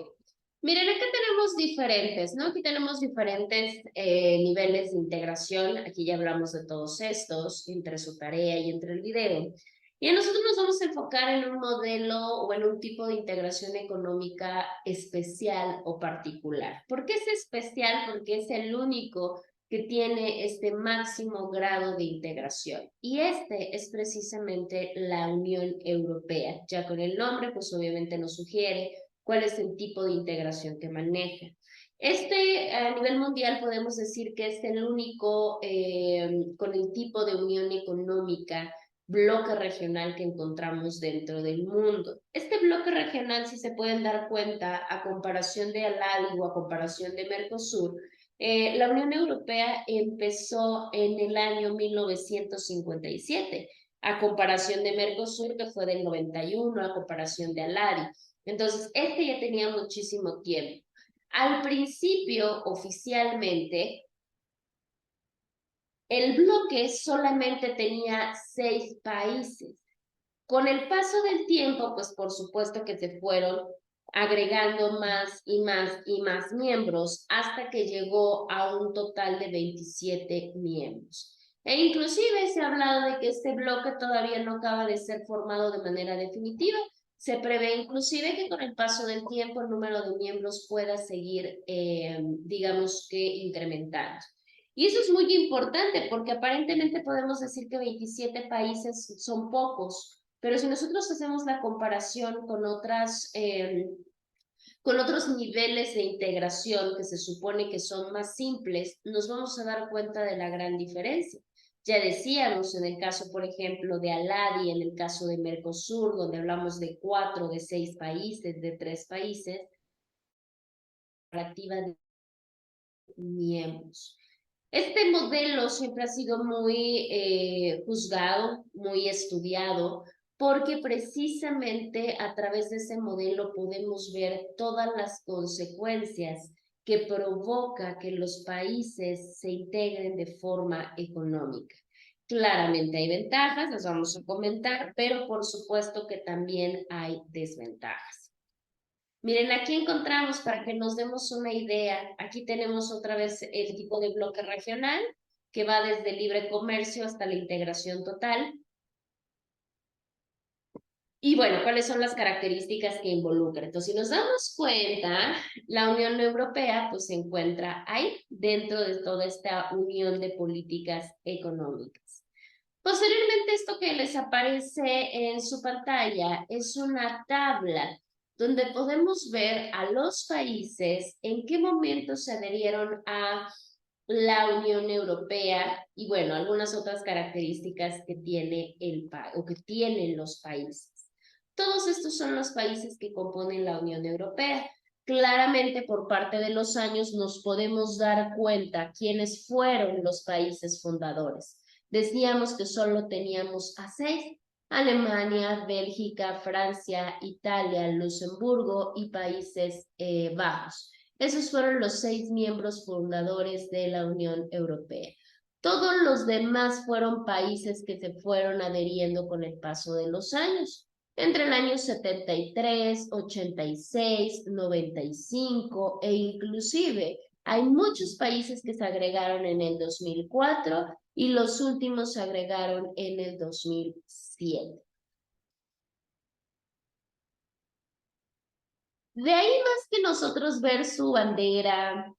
Speaker 1: Miren, acá tenemos diferentes, ¿no? Aquí tenemos diferentes niveles de integración. Aquí ya hablamos de todos estos, entre su tarea y entre el video. Y a nosotros nos vamos a enfocar en un modelo o en un tipo de integración económica especial o particular. ¿Por qué es especial? Porque es el único que tiene este máximo grado de integración. Y este es precisamente la Unión Europea. Ya con el nombre, pues obviamente nos sugiere cuál es el tipo de integración que maneja. A nivel mundial podemos decir que es el único con el tipo de unión económica, bloque regional que encontramos dentro del mundo. Este bloque regional, si se pueden dar cuenta, a comparación de ALADI o a comparación de Mercosur, la Unión Europea empezó en el año 1957, a comparación de Mercosur, que fue del 91, a comparación de ALADI. Entonces, este ya tenía muchísimo tiempo. Al principio, oficialmente, el bloque solamente tenía 6 países. Con el paso del tiempo, pues por supuesto que se fueron agregando más y más y más miembros hasta que llegó a un total de 27 miembros. E inclusive se ha hablado de que este bloque todavía no acaba de ser formado de manera definitiva. Se prevé inclusive que con el paso del tiempo el número de miembros pueda seguir, digamos que incrementando. Y eso es muy importante porque aparentemente podemos decir que 27 países son pocos, pero si nosotros hacemos la comparación con otros niveles de integración que se supone que son más simples, nos vamos a dar cuenta de la gran diferencia. Ya decíamos en el caso, por ejemplo, de ALADI, en el caso de Mercosur, donde hablamos de 4 de 6 países, de 3 países, relativa de miembros. Este modelo siempre ha sido muy juzgado, muy estudiado, porque precisamente a través de ese modelo podemos ver todas las consecuencias que provoca que los países se integren de forma económica. Claramente hay ventajas, las vamos a comentar, pero por supuesto que también hay desventajas. Miren, aquí encontramos, para que nos demos una idea, aquí tenemos otra vez el tipo de bloque regional, que va desde libre comercio hasta la integración total. Y bueno, ¿cuáles son las características que involucra? Entonces, si nos damos cuenta, la Unión Europea pues se encuentra ahí, dentro de toda esta unión de políticas económicas. Posteriormente, esto que les aparece en su pantalla es una tabla donde podemos ver a los países en qué momento se adherieron a la Unión Europea y bueno, algunas otras características que tiene que tienen los países. Todos estos son los países que componen la Unión Europea. Claramente, por parte de los años, nos podemos dar cuenta quiénes fueron los países fundadores. Decíamos que solo teníamos a 6, Alemania, Bélgica, Francia, Italia, Luxemburgo y Países Bajos. Esos fueron los 6 miembros fundadores de la Unión Europea. Todos los demás fueron países que se fueron adheriendo con el paso de los años. Entre el año 73, 86, 95 e inclusive hay muchos países que se agregaron en el 2004 y los últimos se agregaron en el 2007. De ahí más que nosotros ver su bandera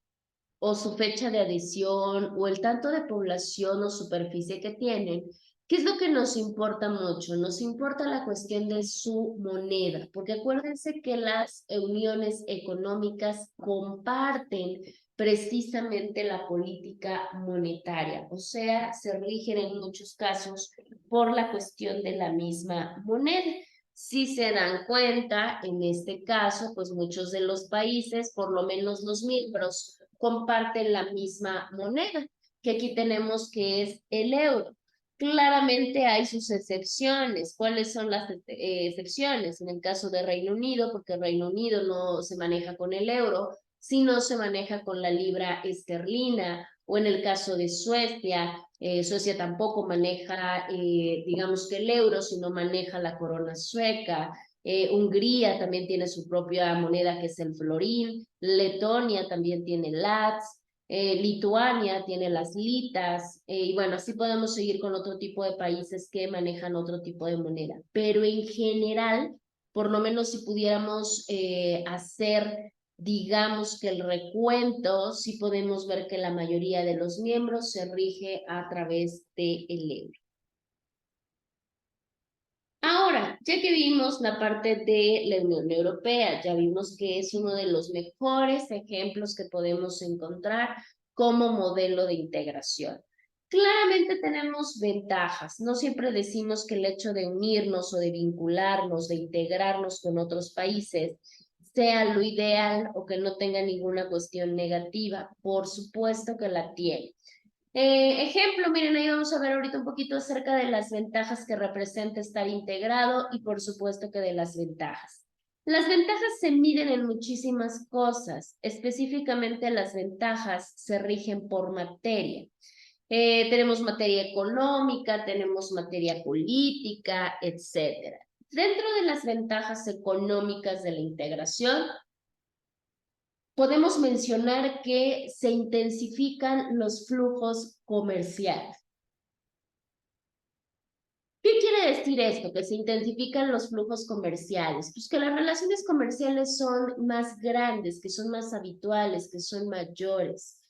Speaker 1: o su fecha de adhesión o el tanto de población o superficie que tienen, ¿qué es lo que nos importa mucho? Nos importa la cuestión de su moneda, porque acuérdense que las uniones económicas comparten precisamente la política monetaria, o sea, se rigen en muchos casos por la cuestión de la misma moneda. Si se dan cuenta, en este caso, pues muchos de los países, por lo menos los miembros, comparten la misma moneda, que aquí tenemos que es el euro. Claramente hay sus excepciones. ¿Cuáles son las excepciones? En el caso de Reino Unido, porque Reino Unido no se maneja con el euro, sino se maneja con la libra esterlina, o en el caso de Suecia, Suecia tampoco maneja, digamos que el euro, sino maneja la corona sueca. Hungría también tiene su propia moneda que es el florín, Letonia también tiene lats, Lituania tiene las litas, y bueno, así podemos seguir con otro tipo de países que manejan otro tipo de moneda. Pero en general, por lo menos si pudiéramos hacer, digamos que el recuento, sí podemos ver que la mayoría de los miembros se rige a través del euro. Ahora, ya que vimos la parte de la Unión Europea, ya vimos que es uno de los mejores ejemplos que podemos encontrar como modelo de integración. Claramente tenemos ventajas. No siempre decimos que el hecho de unirnos o de vincularnos, de integrarnos con otros países, sea lo ideal o que no tenga ninguna cuestión negativa. Por supuesto que la tiene. Ejemplo, miren, ahí vamos a ver ahorita un poquito acerca de las ventajas que representa estar integrado y por supuesto que de las ventajas. Las ventajas se miden en muchísimas cosas, específicamente las ventajas se rigen por materia. Tenemos materia económica, tenemos materia política, etcétera. Dentro de las ventajas económicas de la integración, podemos mencionar que se intensifican los flujos comerciales. ¿Qué quiere decir esto? Que se intensifican los flujos comerciales. Pues que las relaciones comerciales son más grandes, que son más habituales, que son mayores.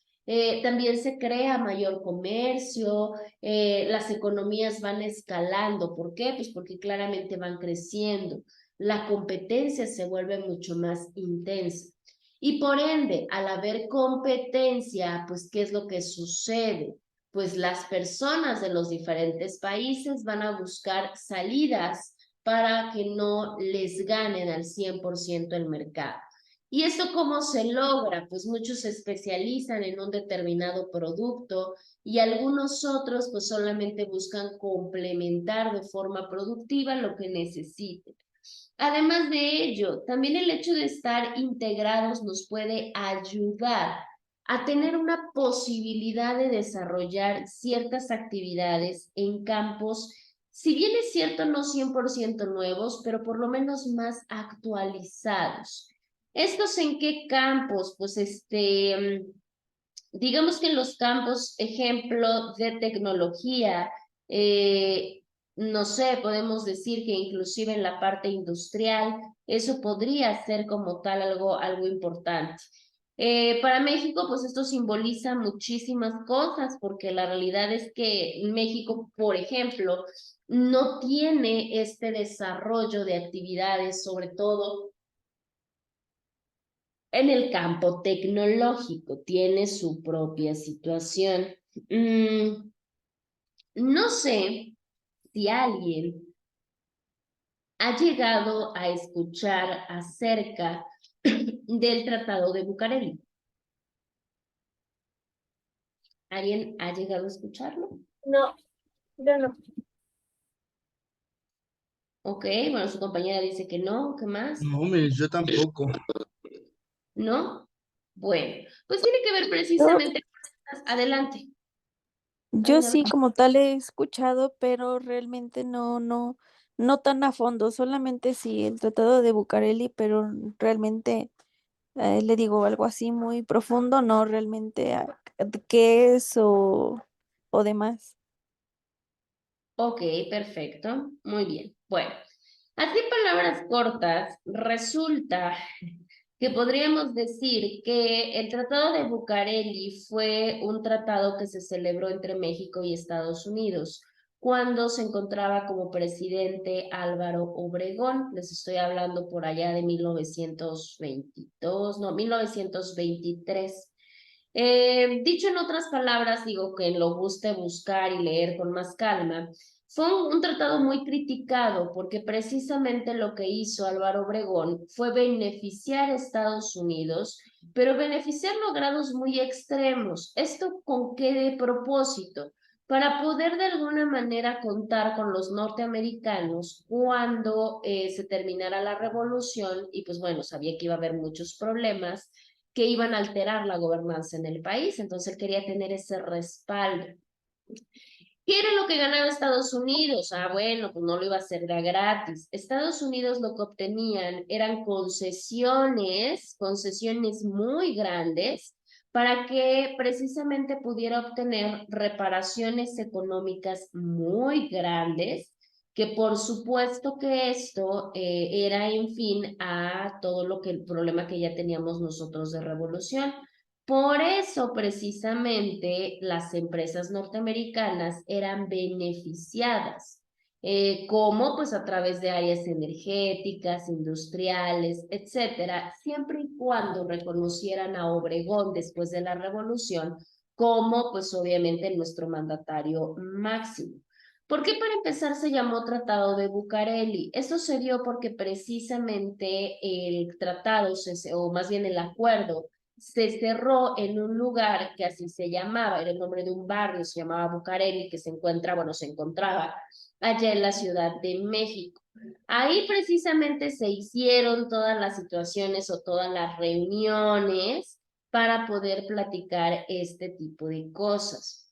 Speaker 1: También se crea mayor comercio, las economías van escalando. ¿Por qué? Pues porque claramente van creciendo. La competencia se vuelve mucho más intensa. Y por ende, al haber competencia, pues, ¿qué es lo que sucede? Pues las personas de los diferentes países van a buscar salidas para que no les ganen al 100% el mercado. ¿Y esto cómo se logra? Pues muchos se especializan en un determinado producto y algunos otros pues solamente buscan complementar de forma productiva lo que necesiten. Además de ello, también el hecho de estar integrados nos puede ayudar a tener una posibilidad de desarrollar ciertas actividades en campos, si bien es cierto, no 100% nuevos, pero por lo menos más actualizados. ¿Estos en qué campos? Pues digamos que en los campos, ejemplo, de tecnología, no sé, podemos decir que inclusive en la parte industrial, eso podría ser como tal algo importante. Para México, pues esto simboliza muchísimas cosas, porque la realidad es que México, por ejemplo, no tiene este desarrollo de actividades, sobre todo en el campo tecnológico, tiene su propia situación. No sé si alguien ha llegado a escuchar acerca del Tratado de Bucareli. ¿Alguien ha llegado a escucharlo?
Speaker 3: No, yo no.
Speaker 1: Ok, bueno, su compañera dice que no, ¿qué más?
Speaker 2: No, yo tampoco.
Speaker 1: ¿No? Bueno, pues tiene que ver
Speaker 4: Yo,
Speaker 1: precisamente con estas. Adelante.
Speaker 4: yo
Speaker 1: Adelante.
Speaker 4: sí como tal he escuchado, pero realmente no tan a fondo, solamente sí el Tratado de Bucareli, pero realmente le digo algo así muy profundo, no realmente qué es o demás.
Speaker 1: Ok, perfecto. Muy bien. Bueno, así palabras cortas, resulta que podríamos decir que el Tratado de Bucareli fue un tratado que se celebró entre México y Estados Unidos cuando se encontraba como presidente Álvaro Obregón. Les estoy hablando por allá de 1922, no, 1923. Dicho en otras palabras, digo que lo guste buscar y leer con más calma. Fue un tratado muy criticado porque precisamente lo que hizo Álvaro Obregón fue beneficiar a Estados Unidos, pero beneficiarlo a grados muy extremos. ¿Esto con qué propósito? Para poder de alguna manera contar con los norteamericanos cuando se terminara la revolución y pues bueno, sabía que iba a haber muchos problemas que iban a alterar la gobernanza en el país, entonces él quería tener ese respaldo. ¿Qué era lo que ganaba Estados Unidos? Ah, bueno, pues no lo iba a hacer de gratis. Estados Unidos lo que obtenían eran concesiones muy grandes para que precisamente pudiera obtener reparaciones económicas muy grandes, que por supuesto que esto era en fin a todo lo que el problema que ya teníamos nosotros de revolución. Por eso, precisamente, las empresas norteamericanas eran beneficiadas, como pues a través de áreas energéticas, industriales, etcétera, siempre y cuando reconocieran a Obregón después de la revolución como pues obviamente nuestro mandatario máximo. ¿Por qué para empezar se llamó Tratado de Bucareli? Esto se dio porque precisamente el tratado, o más bien el acuerdo, se cerró en un lugar que así se llamaba, era el nombre de un barrio, se llamaba Bucareli, que se encuentra, bueno, se encontraba allá en la Ciudad de México. Ahí precisamente se hicieron todas las situaciones o todas las reuniones para poder platicar este tipo de cosas.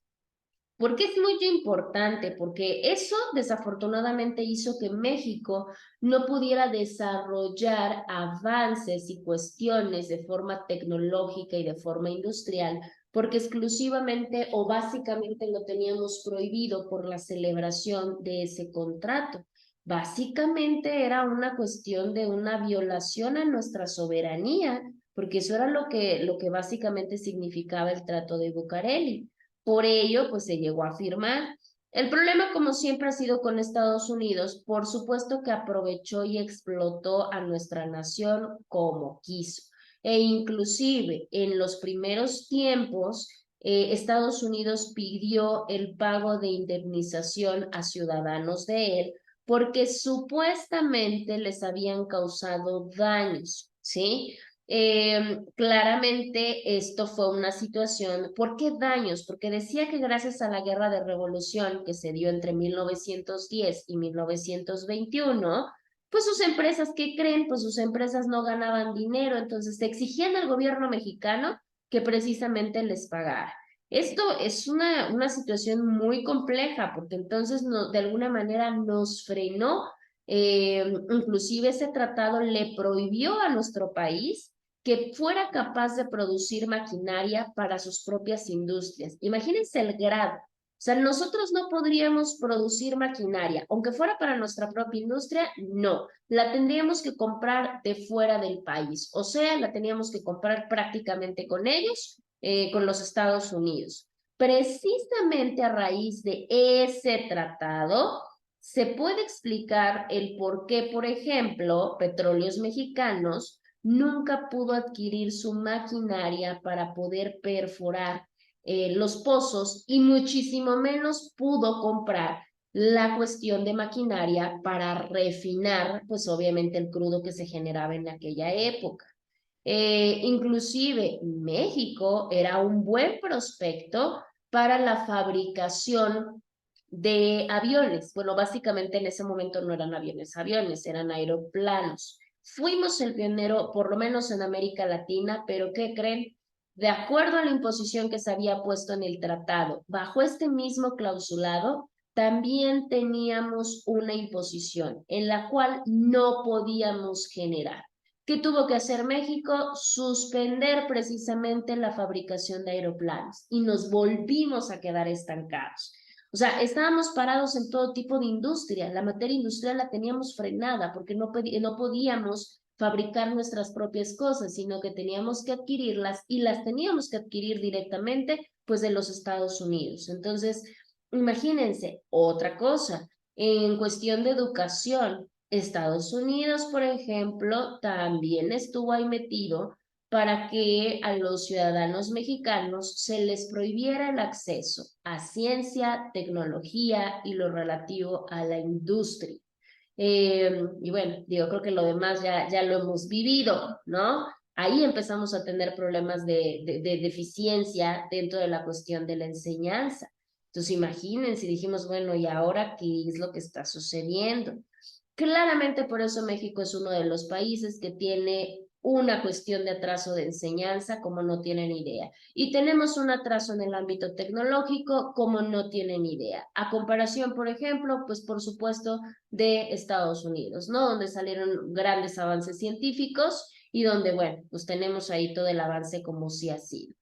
Speaker 1: ¿Por qué es muy importante? Porque eso desafortunadamente hizo que México no pudiera desarrollar avances y cuestiones de forma tecnológica y de forma industrial, porque exclusivamente o básicamente lo teníamos prohibido por la celebración de ese contrato. Básicamente era una cuestión de una violación a nuestra soberanía, porque eso era lo que básicamente significaba el Trato de Bucareli. Por ello, pues se llegó a firmar. El problema, como siempre ha sido con Estados Unidos, por supuesto que aprovechó y explotó a nuestra nación como quiso. E inclusive en los primeros tiempos, Estados Unidos pidió el pago de indemnización a ciudadanos de él porque supuestamente les habían causado daños, ¿sí? Claramente esto fue una situación, ¿por qué daños? Porque decía que gracias a la guerra de revolución que se dio entre 1910 y 1921, pues sus empresas, ¿qué creen? Pues sus empresas no ganaban dinero, entonces exigían al gobierno mexicano que precisamente les pagara. Esto es una situación muy compleja porque entonces no, de alguna manera nos frenó, inclusive ese tratado le prohibió a nuestro país que fuera capaz de producir maquinaria para sus propias industrias. Imagínense el grado. O sea, nosotros no podríamos producir maquinaria, aunque fuera para nuestra propia industria, no. La tendríamos que comprar de fuera del país. O sea, la teníamos que comprar prácticamente con ellos, con los Estados Unidos. Precisamente a raíz de ese tratado, se puede explicar el por qué, por ejemplo, Petróleos Mexicanos nunca pudo adquirir su maquinaria para poder perforar los pozos y muchísimo menos pudo comprar la cuestión de maquinaria para refinar, pues obviamente el crudo que se generaba en aquella época. Inclusive México era un buen prospecto para la fabricación de aviones. Bueno, básicamente en ese momento no eran aviones, eran aeroplanos. Fuimos el pionero, por lo menos en América Latina, pero ¿qué creen? De acuerdo a la imposición que se había puesto en el tratado, bajo este mismo clausulado, también teníamos una imposición en la cual no podíamos generar. ¿Qué tuvo que hacer México? Suspender precisamente la fabricación de aeroplanos y nos volvimos a quedar estancados. O sea, estábamos parados en todo tipo de industria. La materia industrial la teníamos frenada porque no podíamos fabricar nuestras propias cosas, sino que teníamos que adquirirlas y las teníamos que adquirir directamente pues de los Estados Unidos. Entonces, imagínense otra cosa, en cuestión de educación, Estados Unidos, por ejemplo, también estuvo ahí metido para que a los ciudadanos mexicanos se les prohibiera el acceso a ciencia, tecnología y lo relativo a la industria. Y bueno, digo, creo que lo demás ya lo hemos vivido, ¿no? Ahí empezamos a tener problemas de deficiencia dentro de la cuestión de la enseñanza. Entonces, imagínense, dijimos, bueno, ¿y ahora qué es lo que está sucediendo? Claramente por eso México es uno de los países que tiene una cuestión de atraso de enseñanza, como no tienen idea. Y tenemos un atraso en el ámbito tecnológico, como no tienen idea. A comparación, por ejemplo, pues por supuesto, de Estados Unidos, ¿no? Donde salieron grandes avances científicos y donde, bueno, pues tenemos ahí todo el avance como sí ha sido.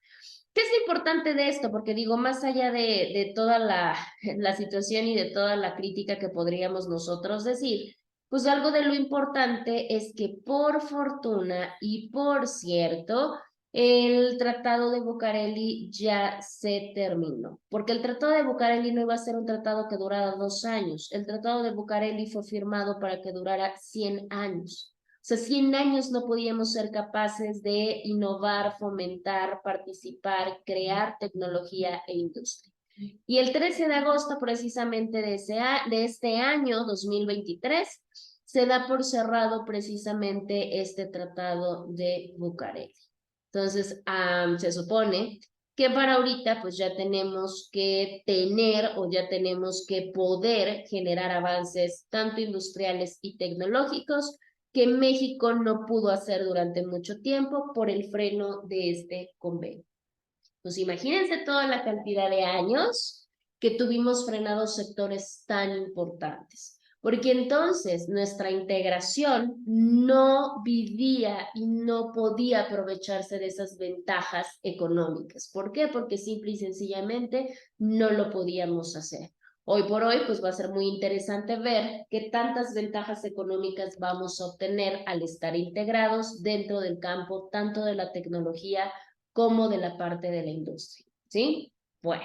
Speaker 1: ¿Qué es lo importante de esto? Porque digo, más allá de toda la situación y de toda la crítica que podríamos nosotros decir, pues algo de lo importante es que por fortuna y por cierto, el Tratado de Bucareli ya se terminó, porque el Tratado de Bucareli no iba a ser un tratado que durara 2 años, el Tratado de Bucareli fue firmado para que durara 100 años. O sea, 100 años no podíamos ser capaces de innovar, fomentar, participar, crear tecnología e industria. Y el 13 de agosto precisamente de este año 2023 se da por cerrado precisamente este tratado de Bucareli. Entonces, se supone que para ahorita pues ya tenemos que tener o ya tenemos que poder generar avances tanto industriales y tecnológicos que México no pudo hacer durante mucho tiempo por el freno de este convenio. Pues imagínense toda la cantidad de años que tuvimos frenados sectores tan importantes, porque entonces nuestra integración no vivía y no podía aprovecharse de esas ventajas económicas. ¿Por qué? Porque simple y sencillamente no lo podíamos hacer. Hoy por hoy, pues va a ser muy interesante ver qué tantas ventajas económicas vamos a obtener al estar integrados dentro del campo tanto de la tecnología como de la parte de la industria, ¿sí? Bueno,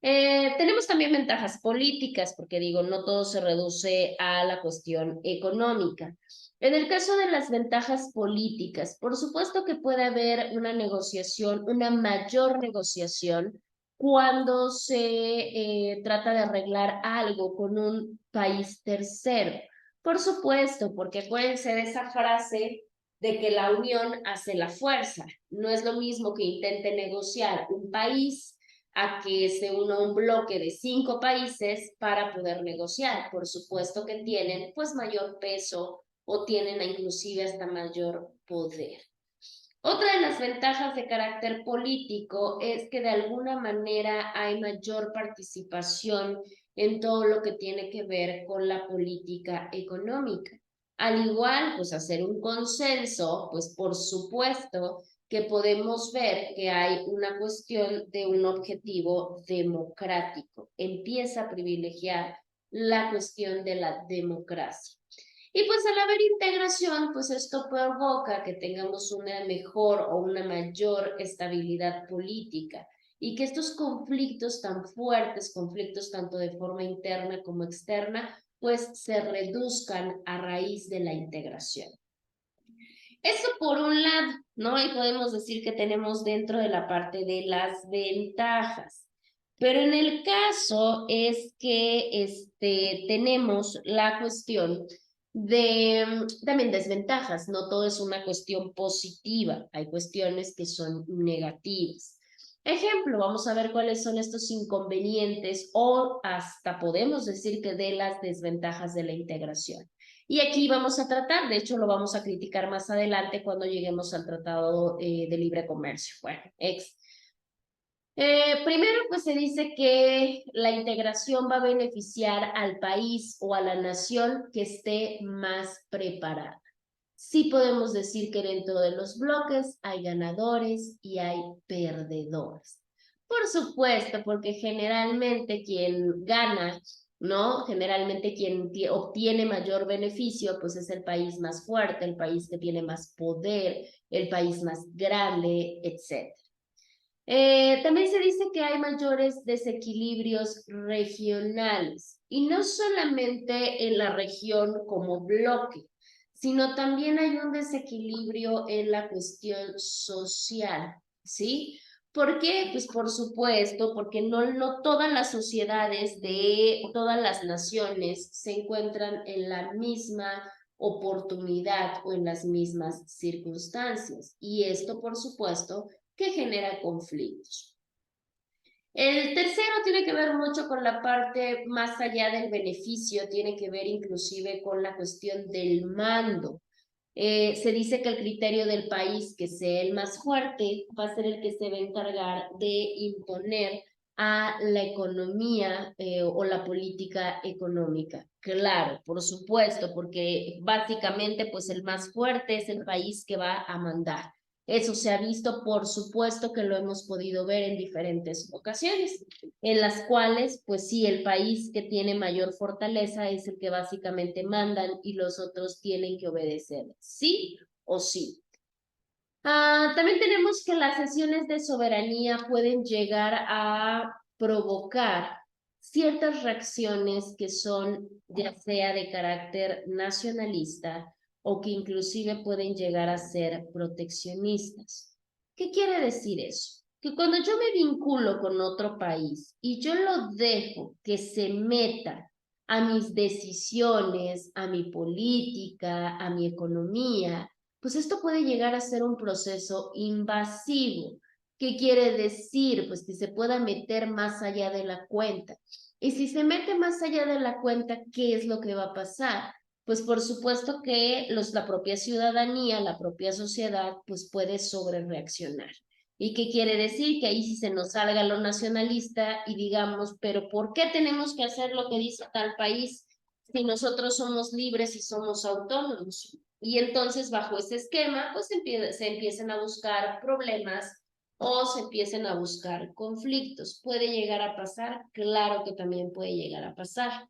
Speaker 1: tenemos también ventajas políticas, porque digo, no todo se reduce a la cuestión económica. En el caso de las ventajas políticas, por supuesto que puede haber una negociación, una mayor negociación, cuando se trata de arreglar algo con un país tercero. Por supuesto, porque acuérdense de esa frase de que la unión hace la fuerza. No es lo mismo que intente negociar un país a que se una un bloque de 5 países para poder negociar. Por supuesto que tienen pues mayor peso o tienen inclusive hasta mayor poder. Otra de las ventajas de carácter político es que de alguna manera hay mayor participación en todo lo que tiene que ver con la política económica. Al igual, pues hacer un consenso, pues por supuesto que podemos ver que hay una cuestión de un objetivo democrático. Empieza a privilegiar la cuestión de la democracia. Y pues al haber integración, pues esto provoca que tengamos una mejor o una mayor estabilidad política y que estos conflictos tan fuertes, conflictos tanto de forma interna como externa, pues se reduzcan a raíz de la integración. Eso por un lado, ¿no? Y podemos decir que tenemos dentro de la parte de las ventajas. Pero en el caso es que tenemos la cuestión de también desventajas, no todo es una cuestión positiva, hay cuestiones que son negativas. Ejemplo, vamos a ver cuáles son estos inconvenientes o hasta podemos decir que de las desventajas de la integración. Y aquí vamos a tratar, de hecho lo vamos a criticar más adelante cuando lleguemos al Tratado de Libre Comercio. Bueno, primero, pues se dice que la integración va a beneficiar al país o a la nación que esté más preparada. Sí podemos decir que dentro de los bloques hay ganadores y hay perdedores. Por supuesto, porque generalmente quien gana, ¿no? Generalmente quien obtiene mayor beneficio, pues es el país más fuerte, el país que tiene más poder, el país más grande, etc. También se dice que hay mayores desequilibrios regionales y no solamente en la región como bloque, sino también hay un desequilibrio en la cuestión social, ¿sí? ¿Por qué? Pues por supuesto, porque no todas las sociedades de todas las naciones se encuentran en la misma oportunidad o en las mismas circunstancias. Y esto, por supuesto, que genera conflictos. El tercero tiene que ver mucho con la parte más allá del beneficio, tiene que ver inclusive con la cuestión del mando. Se dice que el criterio del país que sea el más fuerte va a ser el que se va a encargar de imponer a la economía o la política económica. Claro, por supuesto, porque básicamente pues el más fuerte es el país que va a mandar. Eso se ha visto, por supuesto que lo hemos podido ver en diferentes ocasiones, en las cuales, pues sí, el país que tiene mayor fortaleza es el que básicamente mandan y los otros tienen que obedecer, sí o sí. También tenemos que las sesiones de soberanía pueden llegar a provocar ciertas reacciones que son ya sea de carácter nacionalista o que inclusive pueden llegar a ser proteccionistas. ¿Qué quiere decir eso? Que cuando yo me vinculo con otro país y yo lo dejo que se meta a mis decisiones, a mi política, a mi economía, pues esto puede llegar a ser un proceso invasivo. ¿Qué quiere decir? Pues que se pueda meter más allá de la cuenta. Y si se mete más allá de la cuenta, ¿qué es lo que va a pasar? Pues por supuesto que la propia ciudadanía, la propia sociedad, pues puede sobrereaccionar. ¿Y qué quiere decir? Que ahí sí se nos salga lo nacionalista y digamos, pero ¿por qué tenemos que hacer lo que dice tal país si nosotros somos libres y somos autónomos? Y entonces bajo ese esquema, pues se empiezan a buscar problemas o se empiecen a buscar conflictos. ¿Puede llegar a pasar? Claro que también puede llegar a pasar.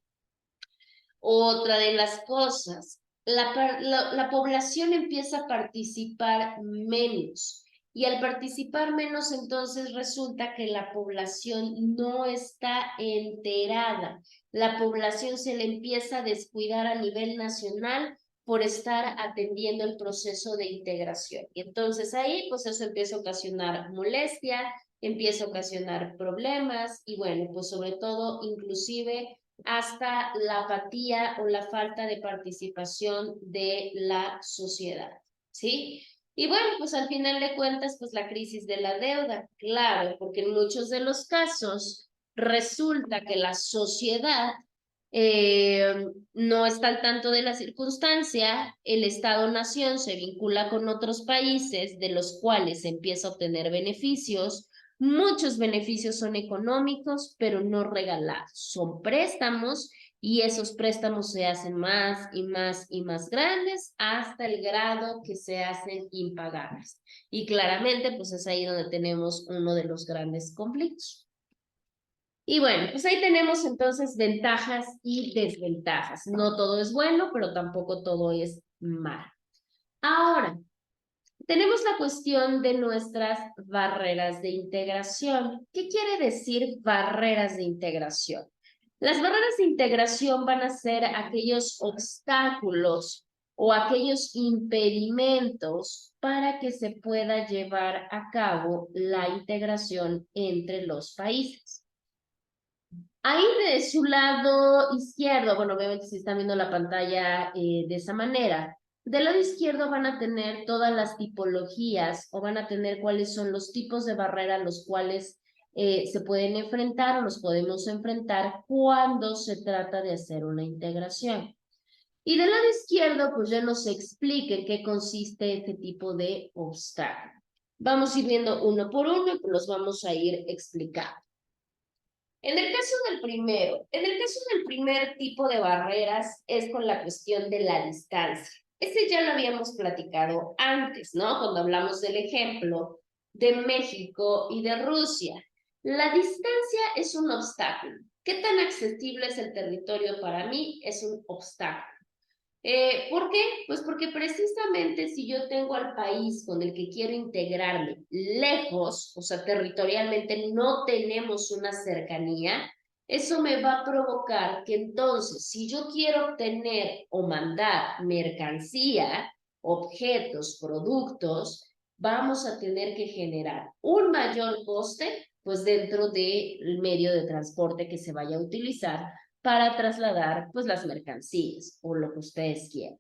Speaker 1: Otra de las cosas, la población empieza a participar menos. Y al participar menos, entonces resulta que la población no está enterada. La población se le empieza a descuidar a nivel nacional por estar atendiendo el proceso de integración. Y entonces ahí, pues eso empieza a ocasionar molestia, empieza a ocasionar problemas y bueno, pues sobre todo, inclusive hasta la apatía o la falta de participación de la sociedad, ¿sí? Y bueno, pues al final de cuentas, pues la crisis de la deuda, claro, porque en muchos de los casos resulta que la sociedad no está al tanto de la circunstancia, el Estado-nación se vincula con otros países de los cuales se empieza a obtener beneficios. Muchos beneficios son económicos, pero no regalados, son préstamos y esos préstamos se hacen más y más y más grandes hasta el grado que se hacen impagables. Y claramente, pues es ahí donde tenemos uno de los grandes conflictos. Y bueno, pues ahí tenemos entonces ventajas y desventajas. No todo es bueno, pero tampoco todo es malo. Ahora, tenemos la cuestión de nuestras barreras de integración. ¿Qué quiere decir barreras de integración? Las barreras de integración van a ser aquellos obstáculos o aquellos impedimentos para que se pueda llevar a cabo la integración entre los países. Ahí de su lado izquierdo, bueno, obviamente si están viendo la pantalla de esa manera, del lado izquierdo van a tener todas las tipologías o van a tener cuáles son los tipos de barrera a los cuales se pueden enfrentar o los podemos enfrentar cuando se trata de hacer una integración. Y del lado izquierdo, pues ya nos explica en qué consiste este tipo de obstáculo. Vamos a ir viendo uno por uno y los vamos a ir explicando. En el caso del primer tipo de barreras es con la cuestión de la distancia. Ese ya lo habíamos platicado antes, ¿no? Cuando hablamos del ejemplo de México y de Rusia. La distancia es un obstáculo. ¿Qué tan accesible es el territorio para mí? Es un obstáculo. ¿Por qué? Pues porque precisamente si yo tengo al país con el que quiero integrarme lejos, o sea, territorialmente no tenemos una cercanía, eso me va a provocar que entonces, si yo quiero obtener o mandar mercancía, objetos, productos, vamos a tener que generar un mayor coste, pues dentro del medio de transporte que se vaya a utilizar para trasladar pues las mercancías o lo que ustedes quieran.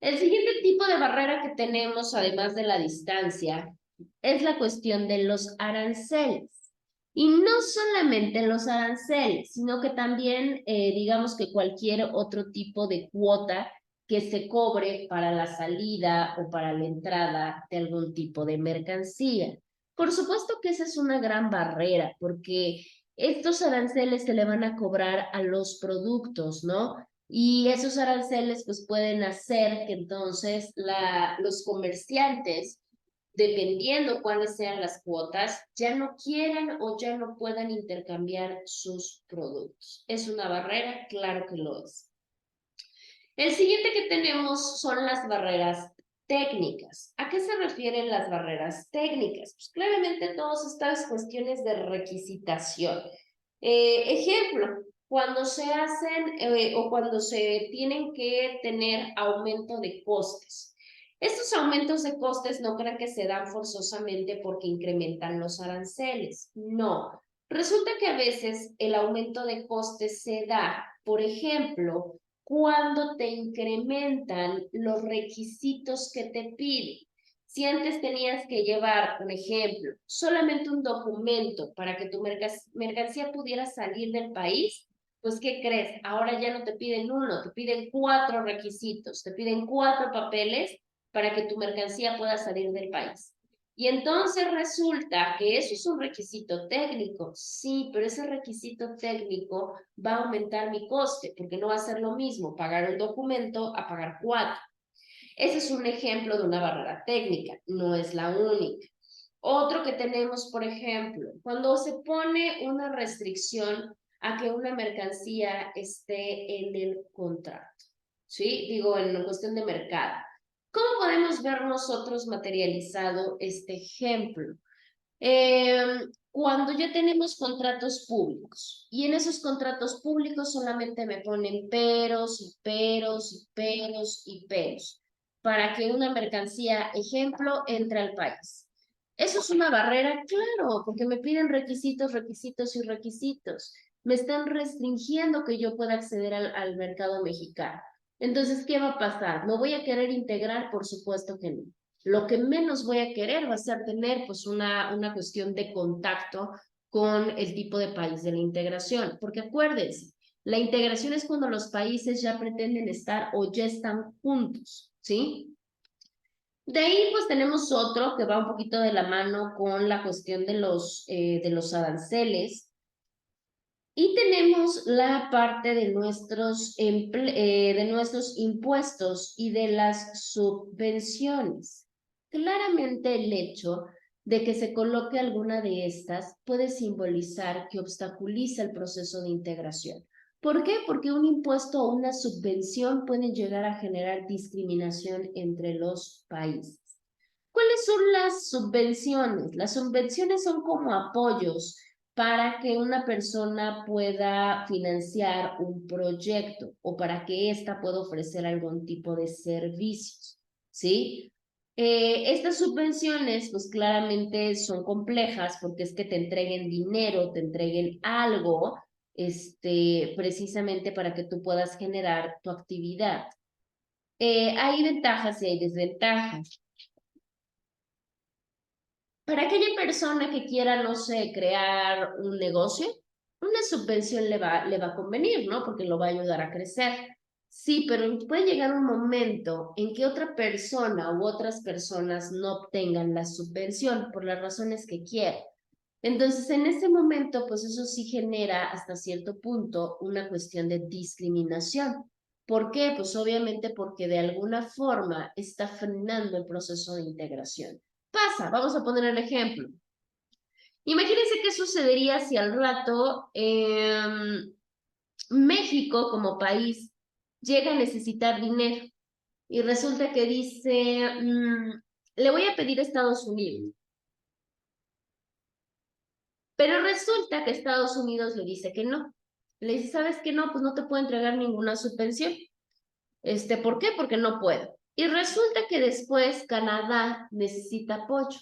Speaker 1: El siguiente tipo de barrera que tenemos, además de la distancia, es la cuestión de los aranceles. Y no solamente los aranceles, sino que también digamos que cualquier otro tipo de cuota que se cobre para la salida o para la entrada de algún tipo de mercancía. Por supuesto que esa es una gran barrera, porque estos aranceles se le van a cobrar a los productos, ¿no? Y esos aranceles pues pueden hacer que entonces los comerciantes, dependiendo cuáles sean las cuotas, ya no quieran o ya no puedan intercambiar sus productos. ¿Es una barrera? Claro que lo es. El siguiente que tenemos son las barreras técnicas. ¿A qué se refieren las barreras técnicas? Pues claramente todas estas cuestiones de requisitación. Ejemplo, cuando se hacen o cuando se tienen que tener aumento de costes. Estos aumentos de costes no crean que se dan forzosamente porque incrementan los aranceles. No. Resulta que a veces el aumento de costes se da, por ejemplo, cuando te incrementan los requisitos que te piden. Si antes tenías que llevar, por ejemplo, solamente un documento para que tu mercancía pudiera salir del país, pues ¿qué crees? Ahora ya no te piden uno, te piden 4 requisitos, te piden 4 papeles para que tu mercancía pueda salir del país. Y entonces resulta que eso es un requisito técnico, sí, pero ese requisito técnico va a aumentar mi coste, porque no va a ser lo mismo pagar un documento a pagar 4. Ese es un ejemplo de una barrera técnica, no es la única. Otro que tenemos, por ejemplo, cuando se pone una restricción a que una mercancía esté en el contrato, ¿sí? Digo, en cuestión de mercado. ¿Cómo podemos ver nosotros materializado este ejemplo? Cuando ya tenemos contratos públicos y en esos contratos públicos solamente me ponen peros y peros y peros y peros para que una mercancía, ejemplo, entre al país. ¿Eso es una barrera? Claro, porque me piden requisitos, requisitos y requisitos. Me están restringiendo que yo pueda acceder al mercado mexicano. Entonces, ¿qué va a pasar? ¿Me voy a querer integrar? Por supuesto que no. Lo que menos voy a querer va a ser tener pues una cuestión de contacto con el tipo de país de la integración, porque acuérdense, la integración es cuando los países ya pretenden estar o ya están juntos, ¿sí? De ahí pues tenemos otro que va un poquito de la mano con la cuestión de los aranceles. Y tenemos la parte de nuestros impuestos y de las subvenciones. Claramente el hecho de que se coloque alguna de estas puede simbolizar que obstaculiza el proceso de integración. ¿Por qué? Porque un impuesto o una subvención pueden llegar a generar discriminación entre los países. ¿Cuáles son las subvenciones? Las subvenciones son como apoyos para que una persona pueda financiar un proyecto o para que ésta pueda ofrecer algún tipo de servicios, ¿sí? Estas subvenciones, pues claramente son complejas porque es que te entreguen dinero, te entreguen algo, precisamente para que tú puedas generar tu actividad. Hay ventajas y hay desventajas. Para aquella persona que quiera, no sé, crear un negocio, una subvención le va a convenir, ¿no? Porque lo va a ayudar a crecer. Sí, pero puede llegar un momento en que otra persona u otras personas no obtengan la subvención por las razones que quieran. Entonces, en ese momento, pues eso sí genera hasta cierto punto una cuestión de discriminación. ¿Por qué? Pues obviamente porque de alguna forma está frenando el proceso de integración. Pasa, vamos a poner el ejemplo. Imagínense qué sucedería si al rato México como país llega a necesitar dinero y resulta que dice, le voy a pedir a Estados Unidos. Pero resulta que Estados Unidos le dice que no. Le dice, ¿sabes qué? No, pues no te puedo entregar ninguna subvención. ¿Por qué? Porque no puedo. Y resulta que después Canadá necesita apoyo.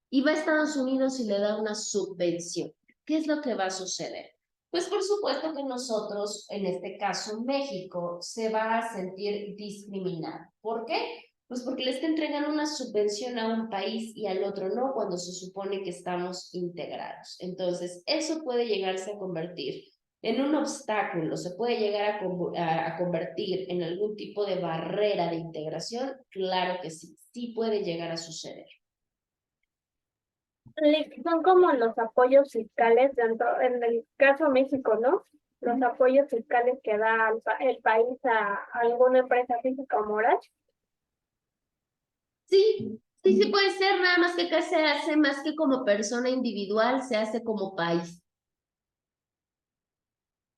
Speaker 1: Y va a Estados Unidos y le da una subvención. ¿Qué es lo que va a suceder? Pues por supuesto que nosotros, en este caso México, se va a sentir discriminado. ¿Por qué? Pues porque le está entregando una subvención a un país y al otro no, cuando se supone que estamos integrados. Entonces, eso puede llegarse a convertir en un obstáculo, se puede llegar a convertir en algún tipo de barrera de integración, claro que sí, sí puede llegar a suceder.
Speaker 3: Son como los apoyos fiscales dentro, en el caso México, ¿no? Los apoyos fiscales que da el país a alguna empresa física o moral.
Speaker 1: Sí, sí puede ser, nada más que acá se hace más que como persona individual, se hace como país.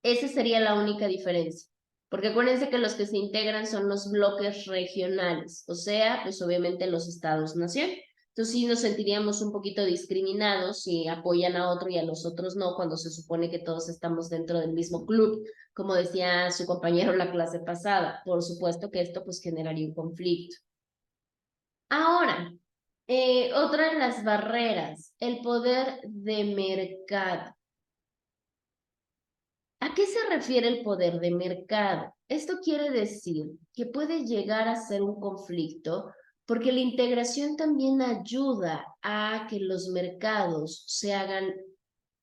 Speaker 1: Esa sería la única diferencia. Porque acuérdense que los que se integran son los bloques regionales, o sea, pues obviamente los estados-nación. Entonces sí nos sentiríamos un poquito discriminados si apoyan a otro y a los otros no, cuando se supone que todos estamos dentro del mismo club, como decía su compañero en la clase pasada. Por supuesto que esto pues generaría un conflicto. Ahora, otra de las barreras, el poder de mercado. ¿A qué se refiere el poder de mercado? Esto quiere decir que puede llegar a ser un conflicto porque la integración también ayuda a que los mercados se hagan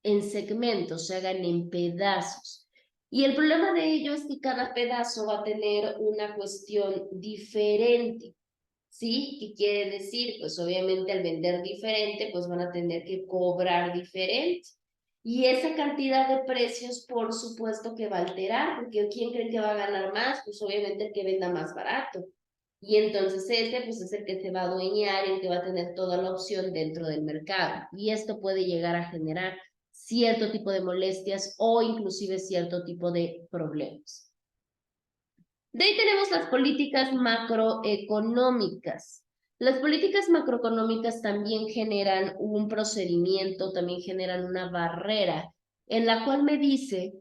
Speaker 1: en segmentos, se hagan en pedazos. Y el problema de ello es que cada pedazo va a tener una cuestión diferente. ¿Sí? ¿Qué quiere decir? Pues obviamente al vender diferente, pues van a tener que cobrar diferente. Y esa cantidad de precios, por supuesto que va a alterar, porque ¿quién cree que va a ganar más? Pues obviamente el que venda más barato. Y entonces ese, pues es el que se va a adueñar y el que va a tener toda la opción dentro del mercado. Y esto puede llegar a generar cierto tipo de molestias o inclusive cierto tipo de problemas. De ahí tenemos las políticas macroeconómicas. Las políticas macroeconómicas también generan un procedimiento, también generan una barrera en la cual me dice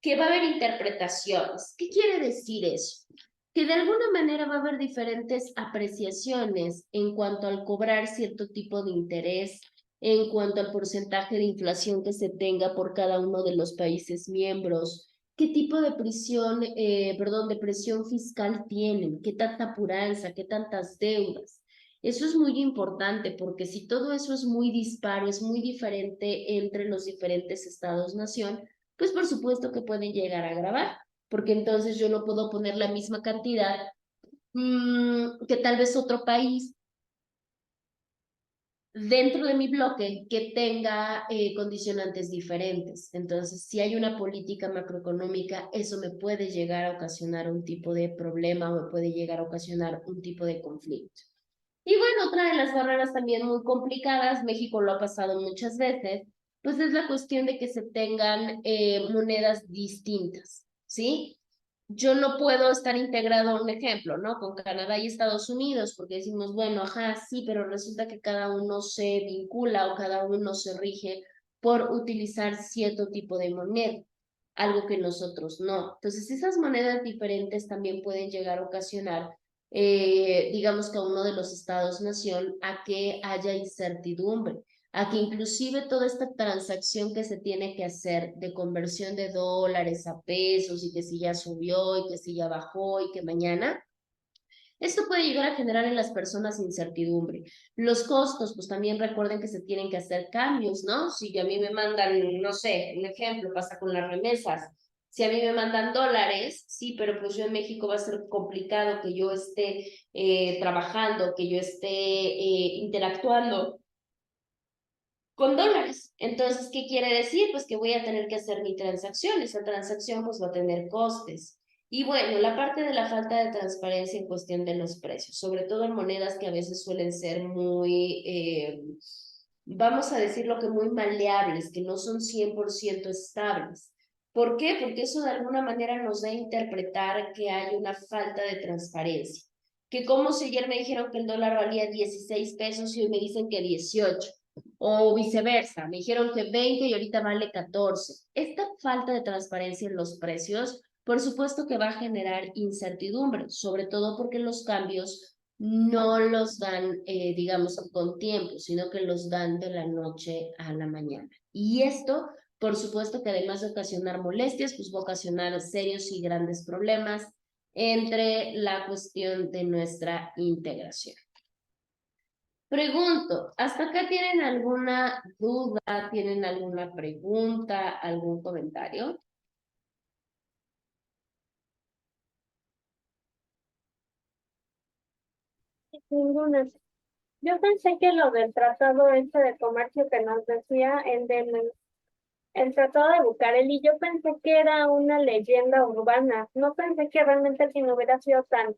Speaker 1: que va a haber interpretaciones. ¿Qué quiere decir eso? Que de alguna manera va a haber diferentes apreciaciones en cuanto al cobrar cierto tipo de interés, en cuanto al porcentaje de inflación que se tenga por cada uno de los países miembros, qué tipo de de presión fiscal tienen, qué tanta apuranza, qué tantas deudas. Eso es muy importante porque si todo eso es muy disparo, es muy diferente entre los diferentes estados-nación, pues por supuesto que pueden llegar a agravar, porque entonces yo no puedo poner la misma cantidad que tal vez otro país dentro de mi bloque que tenga condicionantes diferentes. Entonces, si hay una política macroeconómica, eso me puede llegar a ocasionar un tipo de problema o me puede llegar a ocasionar un tipo de conflicto. Y bueno, otra de las barreras también muy complicadas, México lo ha pasado muchas veces, pues es la cuestión de que se tengan monedas distintas, ¿sí? Yo no puedo estar integrado, un ejemplo, ¿no? Con Canadá y Estados Unidos, porque decimos, bueno, ajá, sí, pero resulta que cada uno se vincula o cada uno se rige por utilizar cierto tipo de moneda, algo que nosotros no. Entonces, esas monedas diferentes también pueden llegar a ocasionar digamos que a uno de los estados-nación, a que haya incertidumbre, a que inclusive toda esta transacción que se tiene que hacer de conversión de dólares a pesos y que si ya subió y que si ya bajó y que mañana, esto puede llegar a generar en las personas incertidumbre. Los costos, pues también recuerden que se tienen que hacer cambios, ¿no? Si a mí me mandan, no sé, un ejemplo, pasa con las remesas. Si a mí me mandan dólares, sí, pero pues yo en México va a ser complicado que yo esté trabajando, que yo esté interactuando con dólares. Entonces, ¿qué quiere decir? Pues que voy a tener que hacer mi transacción. Esa transacción pues va a tener costes. Y bueno, la parte de la falta de transparencia en cuestión de los precios, sobre todo en monedas que a veces suelen ser muy, vamos a decirlo que muy maleables, que no son 100% estables. ¿Por qué? Porque eso de alguna manera nos da a interpretar que hay una falta de transparencia. Que como si ayer me dijeron que el dólar valía 16 pesos y hoy me dicen que 18 o viceversa, me dijeron que 20 y ahorita vale 14. Esta falta de transparencia en los precios, por supuesto que va a generar incertidumbre, sobre todo porque los cambios no los dan, digamos, con tiempo, sino que los dan de la noche a la mañana. Y esto, por supuesto que además de ocasionar molestias, pues va a ocasionar serios y grandes problemas entre la cuestión de nuestra integración. Pregunto, ¿hasta acá tienen alguna duda, tienen alguna pregunta, algún comentario?
Speaker 3: Ninguna. Yo pensé que lo del tratado este de comercio que nos decía, el tratado de Bucareli, yo pensé que era una leyenda urbana. No pensé que realmente el fin hubiera sido tan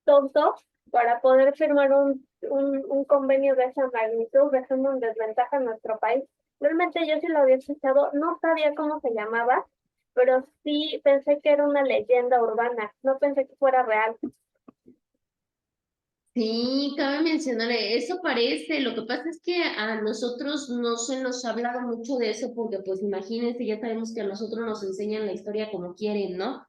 Speaker 3: tonto para poder firmar un convenio de esa magnitud, dejando en desventaja a nuestro país. Realmente yo sí lo había escuchado, no sabía cómo se llamaba, pero sí pensé que era una leyenda urbana, no pensé que fuera real.
Speaker 1: Sí, cabe mencionar, eso parece, lo que pasa es que a nosotros no se nos ha hablado mucho de eso porque pues imagínense, ya sabemos que a nosotros nos enseñan la historia como quieren, ¿no?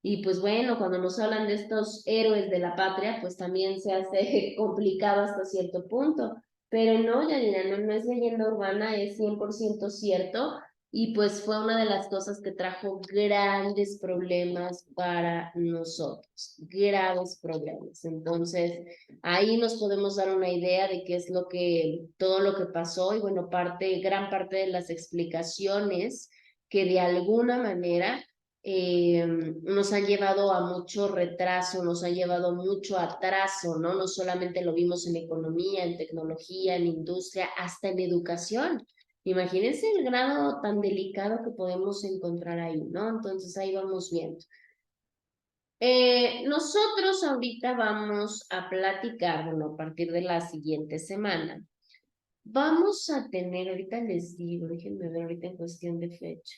Speaker 1: Y pues bueno, cuando nos hablan de estos héroes de la patria, pues también se hace complicado hasta cierto punto. Pero no, Yanina, no, no es leyenda urbana, es 100% cierto. Y pues fue una de las cosas que trajo grandes problemas para nosotros, graves problemas. Entonces, ahí nos podemos dar una idea de qué es lo que, todo lo que pasó y bueno, gran parte de las explicaciones que de alguna manera nos han llevado a mucho retraso, nos han llevado a mucho atraso, ¿no? No solamente lo vimos en economía, en tecnología, en industria, hasta en educación. Imagínense el grado tan delicado que podemos encontrar ahí, ¿no? Entonces ahí vamos viendo. Nosotros ahorita vamos a platicar, bueno, a partir de la siguiente semana. Vamos a tener, ahorita les digo, déjenme ver ahorita en cuestión de fecha,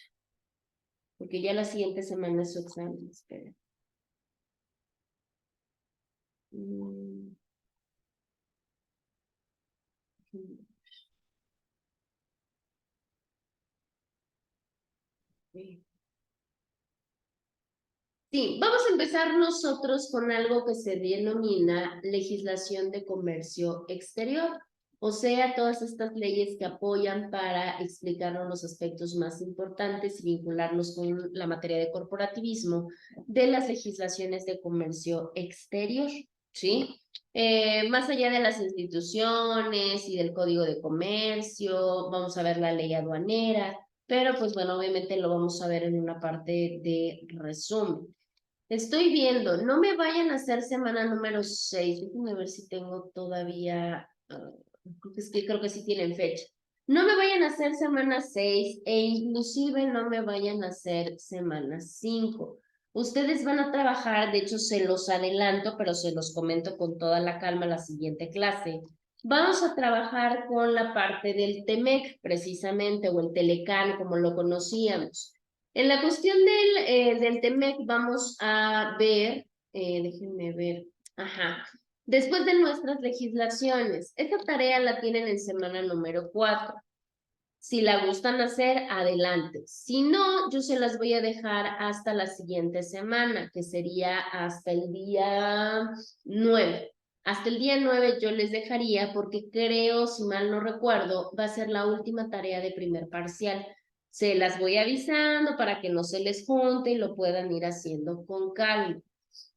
Speaker 1: porque ya la siguiente semana es su examen, espera. Mm, ok. Sí, vamos a empezar nosotros con algo que se denomina legislación de comercio exterior, o sea, todas estas leyes que apoyan para explicarnos los aspectos más importantes y vincularnos con la materia de corporativismo de las legislaciones de comercio exterior, ¿sí? Más allá de las instituciones y del Código de Comercio, vamos a ver la ley aduanera, pero pues bueno, obviamente lo vamos a ver en una parte de resumen. Estoy viendo, no me vayan a hacer semana número 6. Déjenme ver si tengo todavía, creo que sí tienen fecha. No me vayan a hacer semana 6 e inclusive no me vayan a hacer semana 5. Ustedes van a trabajar, de hecho se los adelanto, pero se los comento con toda la calma la siguiente clase. Vamos a trabajar con la parte del TEMEC, precisamente, o el Telecán, como lo conocíamos. En la cuestión del TEMEC vamos a ver, déjenme ver, ajá, después de nuestras legislaciones, esta tarea la tienen en semana número 4. Si la gustan hacer, adelante. Si no, yo se las voy a dejar hasta la siguiente semana, que sería hasta el día 9. Hasta el día 9 yo les dejaría porque creo, si mal no recuerdo, va a ser la última tarea de primer parcial. Se las voy avisando para que no se les junte y lo puedan ir haciendo con calma.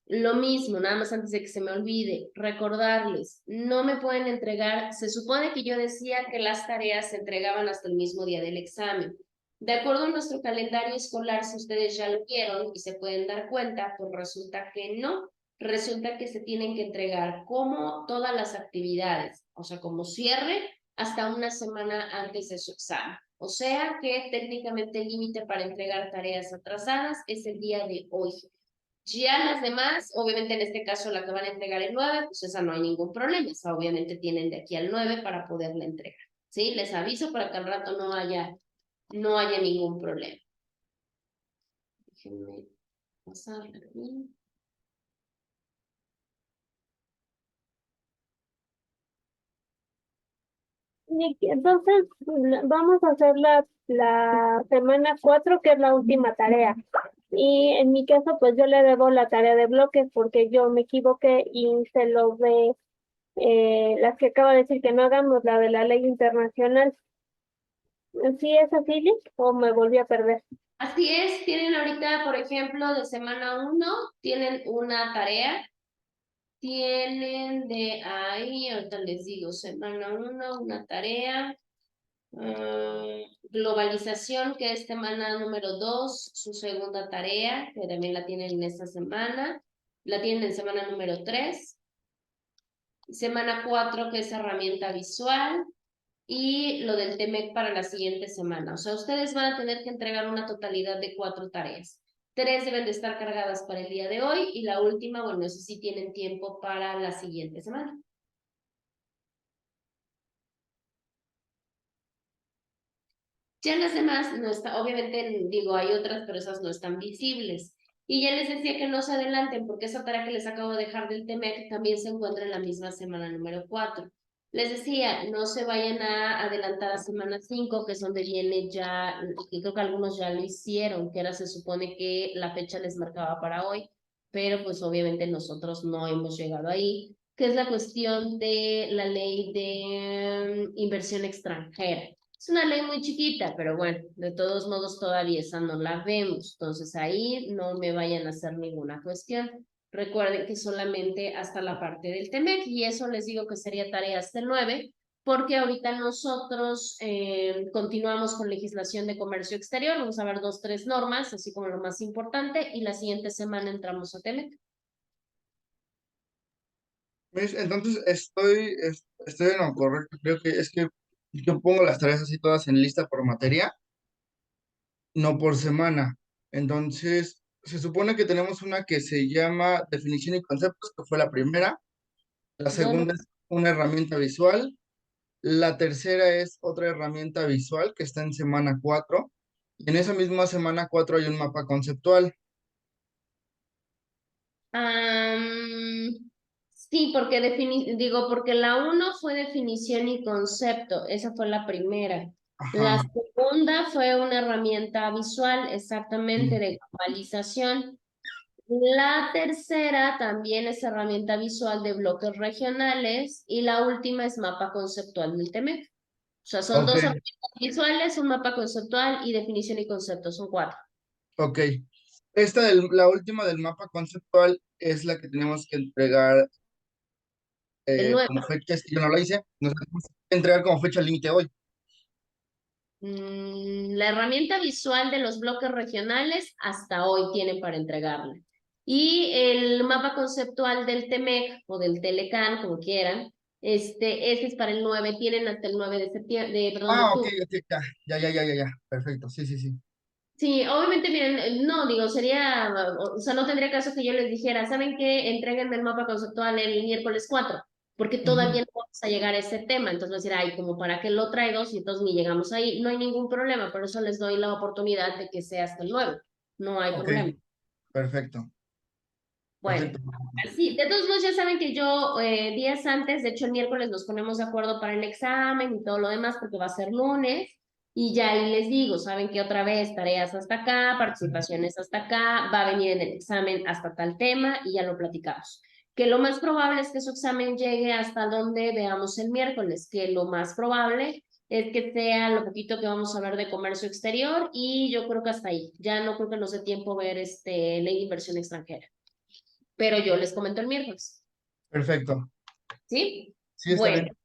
Speaker 1: Lo mismo, nada más antes de que se me olvide, recordarles, no me pueden entregar, se supone que yo decía que las tareas se entregaban hasta el mismo día del examen. De acuerdo a nuestro calendario escolar, si ustedes ya lo vieron y se pueden dar cuenta, pues resulta que no, resulta que se tienen que entregar como todas las actividades, o sea, como cierre hasta una semana antes de su examen. O sea que técnicamente el límite para entregar tareas atrasadas es el día de hoy. Ya las demás, obviamente en este caso la que van a entregar el 9, pues esa no hay ningún problema, esa obviamente tienen de aquí al 9 para poderla entregar, ¿sí? Les aviso para que al rato no haya ningún problema. Déjenme pasarla aquí.
Speaker 3: Y entonces, vamos a hacer la semana 4, que es la última tarea. Y en mi caso, pues yo le debo la tarea de bloques porque yo me equivoqué y se lo ve las que acaba de decir que no hagamos, la de la ley internacional. ¿Sí es así, Liz? ¿O me volví a perder?
Speaker 1: Así es, tienen ahorita, por ejemplo, de semana 1, tienen una tarea tienen de ahí, ahorita les digo, semana 1, una tarea. Globalización, que es semana número 2, su segunda tarea, que también la tienen en esta semana. La tienen en semana número 3. Semana 4, que es herramienta visual. Y lo del TEMEC para la siguiente semana. O sea, ustedes van a tener que entregar una totalidad de 4 tareas. 3 deben de estar cargadas para el día de hoy y la última, bueno, eso sí tienen tiempo para la siguiente semana. Ya las demás no está, obviamente digo, hay otras, pero esas no están visibles. Y ya les decía que no se adelanten porque esa tarea que les acabo de dejar del TEMEC también se encuentra en la misma semana número 4. Les decía, no se vayan a adelantar a semana 5, que es donde viene ya, y creo que algunos ya lo hicieron, que era se supone que la fecha les marcaba para hoy, pero pues obviamente nosotros no hemos llegado ahí, que es la cuestión de la ley de inversión extranjera. Es una ley muy chiquita, pero bueno, de todos modos todavía esa no la vemos. Entonces ahí no me vayan a hacer ninguna cuestión. Recuerden que solamente hasta la parte del TEMEC y eso les digo que sería tarea hasta el 9, porque ahorita nosotros continuamos con legislación de comercio exterior. Vamos a ver 2, 3 normas, así como lo más importante, y la siguiente semana entramos a TEMEC.
Speaker 2: Entonces estoy en lo correcto. Creo que es que yo pongo las tareas así todas en lista por materia, no por semana. Entonces, se supone que tenemos una que se llama definición y conceptos, que fue la primera. La
Speaker 1: No, no.
Speaker 2: segunda es una herramienta visual. La tercera es otra herramienta visual que está en semana 4. Y en esa misma semana 4 hay un mapa conceptual.
Speaker 1: Sí, porque porque la 1 fue definición y concepto, esa fue la primera. La
Speaker 2: Ajá.
Speaker 1: segunda fue una herramienta visual, exactamente,
Speaker 2: Sí.
Speaker 1: de globalización. La tercera también es herramienta visual de bloques regionales y la última es mapa conceptual del TEMEC. O sea, son
Speaker 2: Ok,
Speaker 1: 2 herramientas visuales, un mapa conceptual y definición y concepto, son 4.
Speaker 2: ok. La última del mapa conceptual es la que tenemos que entregar
Speaker 1: El 9.
Speaker 2: como fecha, es que yo no la hice, nos tenemos que entregar como fecha límite hoy.
Speaker 1: La herramienta visual de los bloques regionales hasta hoy tienen para entregarla. Y el mapa conceptual del TEMEC o del Telecan, como quieran, ese es para el 9, tienen hasta el 9 de septiembre, perdón, de
Speaker 2: Ah, ok,
Speaker 1: octubre.
Speaker 2: ok, ya. Perfecto, sí, sí, sí.
Speaker 1: Sí, obviamente, miren, no, digo, sería, o sea, no tendría caso que yo les dijera, ¿saben qué? Entréguenme el mapa conceptual el miércoles 4, porque
Speaker 2: Ujú.
Speaker 1: todavía no vamos a llegar a ese tema, entonces voy a decir, ay, como para qué lo traigo si entonces ni llegamos ahí, no hay ningún problema, por eso les doy la oportunidad de que sea hasta el 9, no hay
Speaker 2: Ok,
Speaker 1: problema.
Speaker 2: perfecto,
Speaker 1: Bueno,
Speaker 2: perfecto.
Speaker 1: así, de todos modos ya saben que yo días antes, de hecho el miércoles nos ponemos de acuerdo para el examen y todo lo demás porque va a ser lunes y ya ahí les digo, saben que otra vez tareas hasta acá, participaciones hasta acá, va a venir en el examen hasta tal tema y ya lo platicamos. Que lo más probable es que su examen llegue hasta donde veamos el miércoles, que lo más probable es que sea lo poquito que vamos a ver de comercio exterior y yo creo que hasta ahí, ya no creo que nos dé tiempo ver ley de inversión extranjera, pero yo les comento el miércoles,
Speaker 2: Perfecto.
Speaker 1: ¿sí?
Speaker 2: Sí, está
Speaker 1: Bueno,
Speaker 2: bien.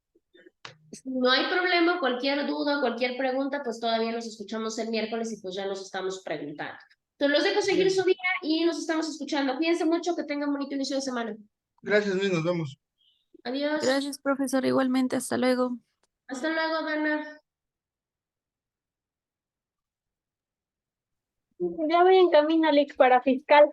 Speaker 1: no hay problema, cualquier duda, cualquier pregunta, pues todavía nos escuchamos el miércoles y pues ya nos estamos preguntando. Entonces los dejo seguir su día y nos estamos escuchando. Cuídense mucho, que tengan bonito inicio de semana.
Speaker 2: Gracias, Luis, nos vemos.
Speaker 1: Adiós.
Speaker 4: Gracias, profesor. Igualmente, hasta luego.
Speaker 1: Hasta luego, Dana.
Speaker 3: Ya voy en camino, Alex, para fiscal.